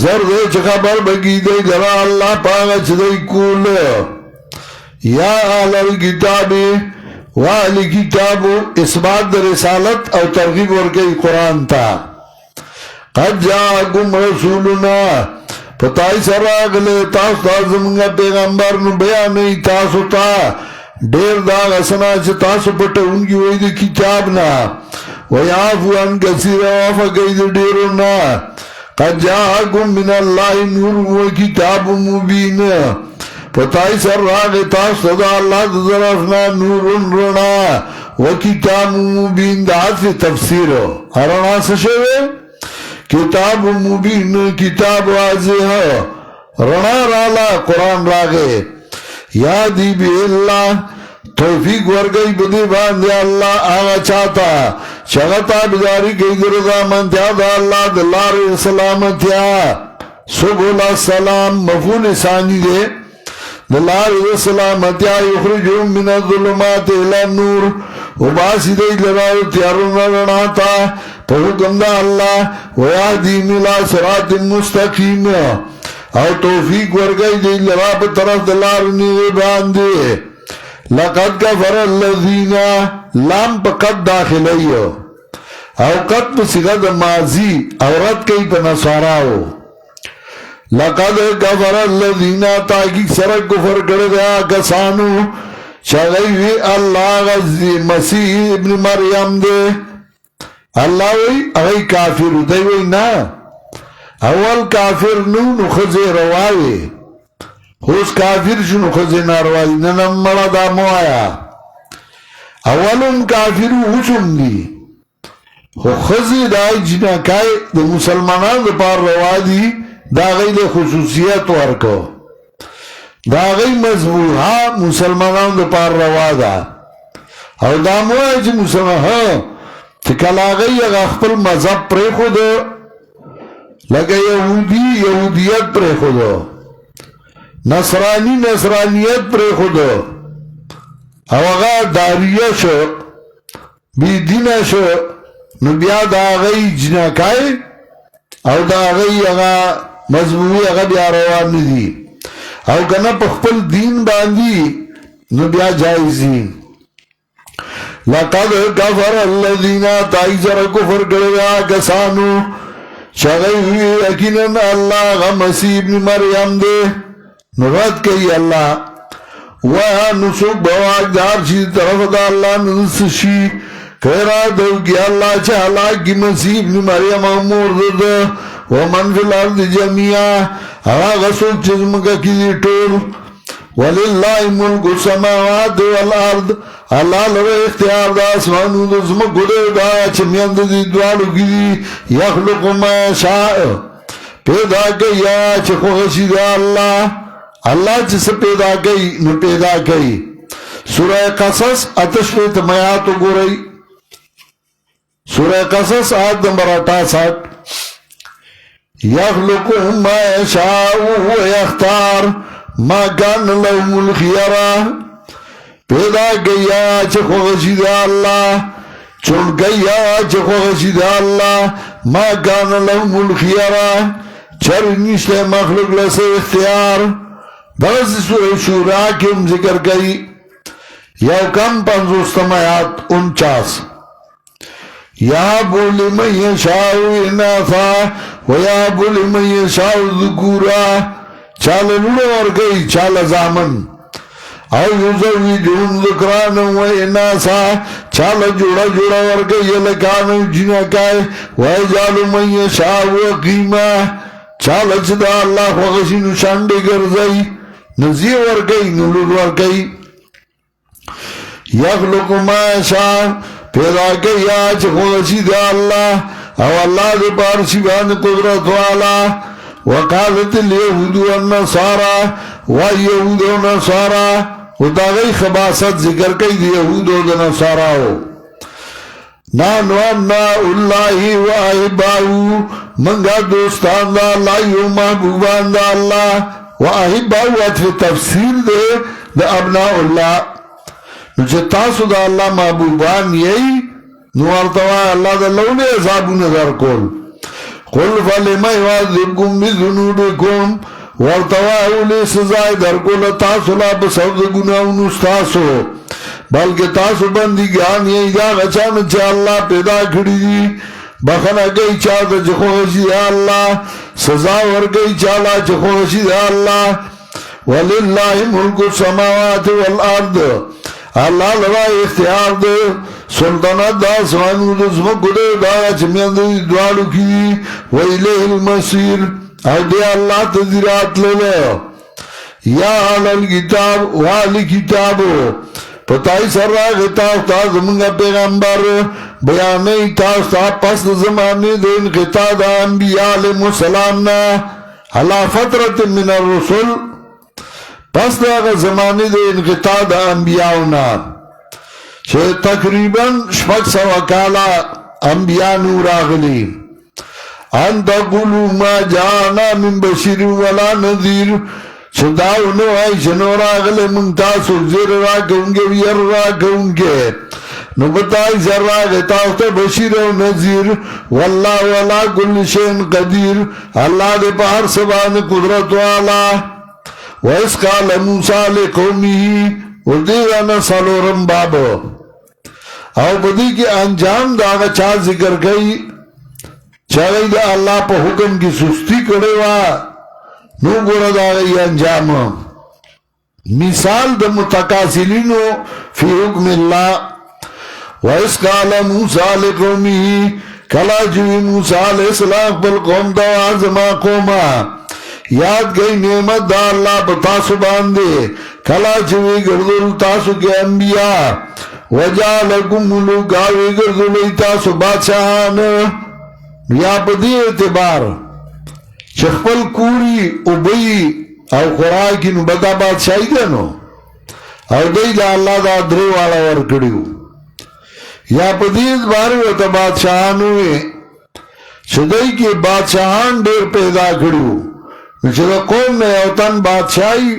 زرد چخبر بگی دے جرا اللہ پاگچ دے کول یا اہل الکتاب واہل کتاب اثبات رسالت او ترغیب ورکی قرآن تا قد جاءکم رسولنا پتائی سر آگلے تاس تازمگا پیغمبر نو بیانی تاسو تا دیر داغ اسنا چھ تاسو پتا ان کی وید کتابنا ویعافو ان کثیر وافا قید دیرنا قد جاءکم من اللہ نور و کتاب مبین پتائی سر آگلے تاس تدا اللہ تدرفنا نور رنا و کتاب مبین دا حد تفسیر ہرانا سشوے کتاب مبین کتاب واضح رنا رالا قرآن راگے یادی بی اللہ توفیق ورگئی بدی باندے اللہ آغا چاہتا شغطا بداری گئی درگا من تیا دا اللہ دلار سلامتیا سبول السلام مفہول ثانی دے دلار سلامتیا یخرجون من الظلمات الى النور وباسی دے لراو تیارون رناتا فحکم دا اللہ ویادی ملا صراط مستقیم او توفیق ورگئی دی لراب طرف دلارنی باندے لقد کفر الذین لام پا قد داخلی او قد پا سگد ماضی او رد کئی پا نصاراو لقد کفر الذین تاکیق سرک کفر کردیا کسانو شغیوی اللہ غزی مسیح ابن مریم دے اللہ وی اغی کافر دے وی نا اول کافر نو نخزی روائی خوش کافر شنو خزی ناروائی ننم مڑا دا موایا اولم کافرو حسن دی خو خزی دای جنکای دا مسلمانان دا پار روا دی دا غی دا خصوصیت ورکو دا غی مذبوحا مسلمانان دا پار روا دا او دا موائی چی مسلمان تکلا غی اگا خپل مذہب پری خودو لگا یہودیت پری خودو نصرانیت پری خودو او اگا داریه شو بی دینه شو نو بیا دا غی جنکای او دا غی اگا مضبوطی اگا بیا روان ندی او کنا پخپل دین باندی نو بیا جائزی لقد کفر الذین تایزر کفر کریا کسانو شغیوی یقیناً اللہ غمسی ابن مریم دے نرد کئی اللہ وَنُسُقْ بَوَاقْدار شید طرف دا اللہ ننسشی خیرہ دو کی اللہ چاہلا کی مسیح ابن مریم امور دو ومن فی الارض جميعا آغا سوک چزمکا کی ٹول وَلِلَّهِ مُلْكُ السَّمَاوَاتِ وَالْأَرْضِ اللہ لو اختیار دا اسمانو دا زمکو دے دا چمیند دی دوالو کی دی یخلق ما شاء پیدا کئی یا چخوشی دا اللہ جس پیدا کئی نو پیدا کئی سورہ قصص اتشویت میاتو گو رئی سورہ قصص آیت نمبر 68 یخلق ما شاء ویختار ما کان لهم الخیارہ پیدا گیا چخوشی دا اللہ چون گیا چخوشی دا اللہ ما کان لهم الخیارہ چر نیشتے مخلوق لسے اختیار بغض سورہ شورا کم ذکر کئی یا کم 50 آیات 49 یا بولی من یشاو اناثا ویا بولی من یشاو ذکورا چال لڑو اور گئی چال زامن او یوزوی جون ذکران و اناسا چال جوڑا جوڑا اور گئی لکانو جنکای وی جالو من یشاو قیمہ چال چدا اللہ خوغشی نشاندے گرزائی نزی اور گئی نلول اور گئی یخلق ما شاء پیدا گئی آج خوغشی دا اللہ او اللہ دے پارسی بان قدرت والا وقالت اليهود والنصارى واليهود والنصارى ودا غی خباست ذکر کئی دی یهود والنصارى نانو ابناء اللہ و احباؤ منگا دوستان دا اللہ و محبوبان دا اللہ و احباؤ اتف تفسیر دے دا ابناء اللہ نوچے تاسو دا اللہ محبوبان یہی نوارتوا اللہ دا لونے عذابو نظر کول قل فلما يعذبكم بذنوبكم ورتوا لی سزائے در کو لتاسولا بسود گناہون استاسو بلکہ تاسو بندی گیان یہی دا غچان چا اللہ پیدا کھڑی دی بخنا گئی چاہتا چخوشی دا اللہ سزا ور گئی چالا چخوشی دا اللہ وللہ ملک السماوات والارض اللہ لرا اختیار دے سلطنت دا سوانو دا زمکو دے دا چمیند دوالو کی ویلہ المصیر او دے اللہ تذیرات لے لے یا اہل کتاب والی کتابو پتائی سر را غطاف تا زمانگا پیغمبر بیانی تاستا پس زمانی دے انقطاع دا انبیاء علیہ السلامنا علا فترت من الرسول پس دا زمانی دے انقطاع دا انبیاءنا چھے تقریباً شپک سوا کالا انبیاء نور آگلی ان تقولو ما جانا من بشیر ولا نذیر چھے داؤنو آئی شنور آگلے منتاسو زیر را کونگے ویر را کونگے نو بتائی زر را گتاوتا بشیر و نذیر واللہ والا کل شین قدیر اللہ دے پہر سبان قدرت والا وَإِذْ قَالَ مُوسَىٰ لِقَوْمِهِ وَدِيرَنَا سَلُورَمْ بَابُ او بدی کی انجام داغا چاہ ذکر گئی چاہی دا اللہ پا حکم کی سستی کرے وا نو گورا داغا یہ انجام مثال دا متقاسلینو فی حکم اللہ وَإِذْ قَالَ مُوسَىٰ لِقَوْمِهِ کلا جوی موسیٰ علیہ السلام بالقوم دا وازما قوما یاد گئی نعمت دا اللہ بتاسو باندے کلا چوی گردل تاسو کے انبیاء وجعلکم ملوکا وی گردل تاسو بادشاہان یا بدی اعتبار چخپل کوری ابئی او خوراکی نو بدا بادشاہی دنو او دی دا اللہ دا درو والا ورکڑیو یا بدی اعتبار ویتا بادشاہانوی چدئی کے بادشاہان دیر پیدا کریو چدا قوم نے اوتن بادشاہی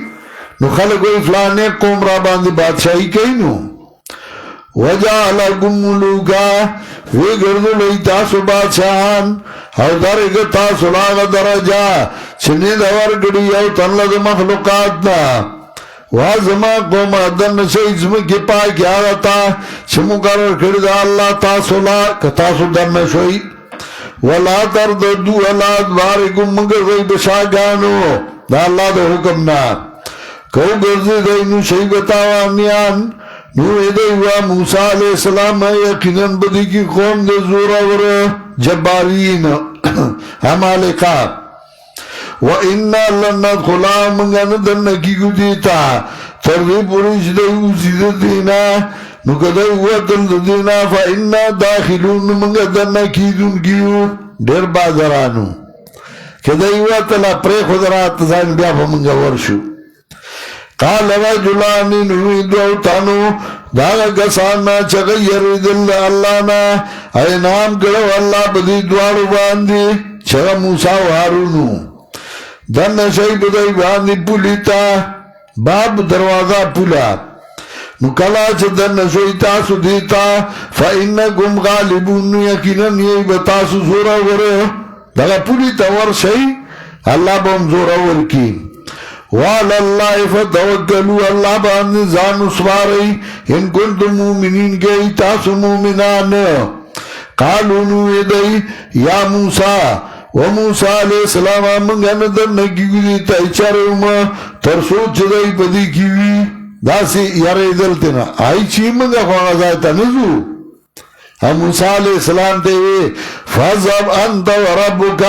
نو خلق وی فلانے قوم را باندی بادشاہی کئی نو وجعلکم ملوکا وی گردو لئی تاسو بادشاہان او درگ تاسو لاغ درجہ چنی دور گڑی اوتن لد مخلوقاتنا وازما قوم ادن شیزم کی پاکی آغتا چمو قرر کرد اللہ تاسو لاغ تاسو دن شوئی وَلَا تَرْدَدُوا عَلَىٰ أَدْبَارِكُمْ مگر غی بشاگانو دا اللہ دا حکمنا کو گرزی دینو شیبتاوانیان نو ایدیوا موسیٰ علیہ السلام یقیناً بدی کی قوم دے زورا ور جبارین ہمالکا وَإِنَّا لَنَدْخُلَا مَنْغَنَ دَنَّكِ گُدِيتا تردی پوریش دیو سید دینا نو کدی وطن دینا فإنا داخلون منگا دنکیدون کیو دیر بازرانو کدی وطن پری خود رات زین بیا پا منگا ورشو قال رجلانی نوی دوتانو داغا کسانا چغیر دل اللہ نا اے نام کرو اللہ بدی دوارو باندی چغا موسیٰ و حارونو دن شای بدی باندی پولیتا باب دروازہ پولا نو کلا چه دن شوی تاسو دیتا فإنکم غالبون یقیناً یہی بتاسو زورا ورے دگا پولی تور شئی اللہ بهم زورا ورکی وعلاللہ فتوکلو اللہ باندی زان اسواری ان کنتم مومنین گئی تاسو مومنان قالو نوی دی یا موسیٰ و موسیٰ علیہ السلام منگن در نکی گدیتا اچارو ما ترسو چدائی پدی کیوی داسی یاری دلتنا آئی چی منگا خواہ زائتا نزو ہم موسیٰ علیہ السلام تیوی فَذَبْ أَنْتَ وَرَبُّكَ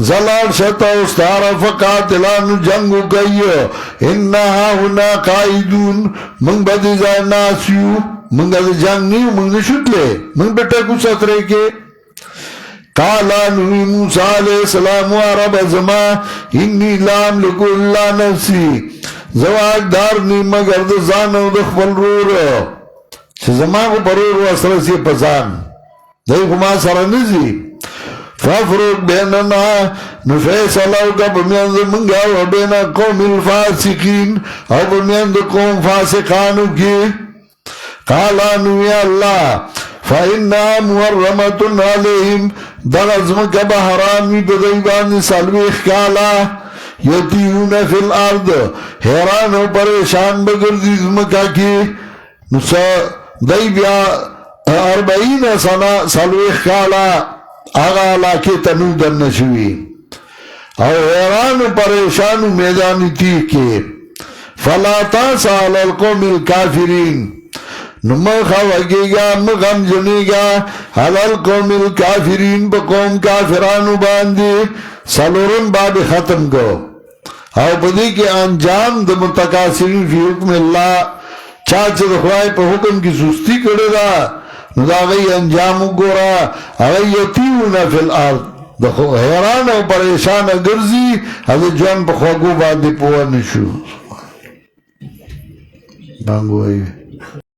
زلال شتا استار فقاتلان جنگو کئیو انہا ہونا قائدون منگ بدی زائن ناسیو منگ از جنگ نیو منگ نشت لے منگ بیٹا کو سترے کے قالا نوی موسیٰ علیہ السلام عرب ازما انی لام لکو اللہ نفسی زواج دار نی مگر دزان و دخبل رور چه زمان کو پرور و اسرسی پسان دای کما سرنزی فافروق بیننا نفیصلو کا بمیند منگا و بین قوم الفاسقین او بمیند قوم فاسقانو کی قالا نوی اللہ فَإِنَّا مُحَرَّمَةٌ عَلَيْهِمْ دغزم کا بحرامی بدیبان سلویخ کالا یتیون فی الارض حیران و پریشان بگردی زمکا کی نسا دی بیا 40 سنہ سلویخ کالا آغا علاقے تنودن نشوی او حیران و پریشان و میدانی تیخ کے فَلَا تَاسَ عَلَى الْقَوْمِ الْكَافِرِينَ نمخا وگیگا مغم جنیگا حلال قوم الکافرین با قوم کافرانو باندی سلورن باب ختم کو او بدی کے انجام دا متقاسرین فی حکم اللہ چاچے دخوائی پا حکم کی سستی کرے دا دا غی انجامو گورا اغی یتیونا فی الارض دخو حیران و پریشان گرزی حضر جوان پا خواگو باندی پوانشو بانگو آئیوے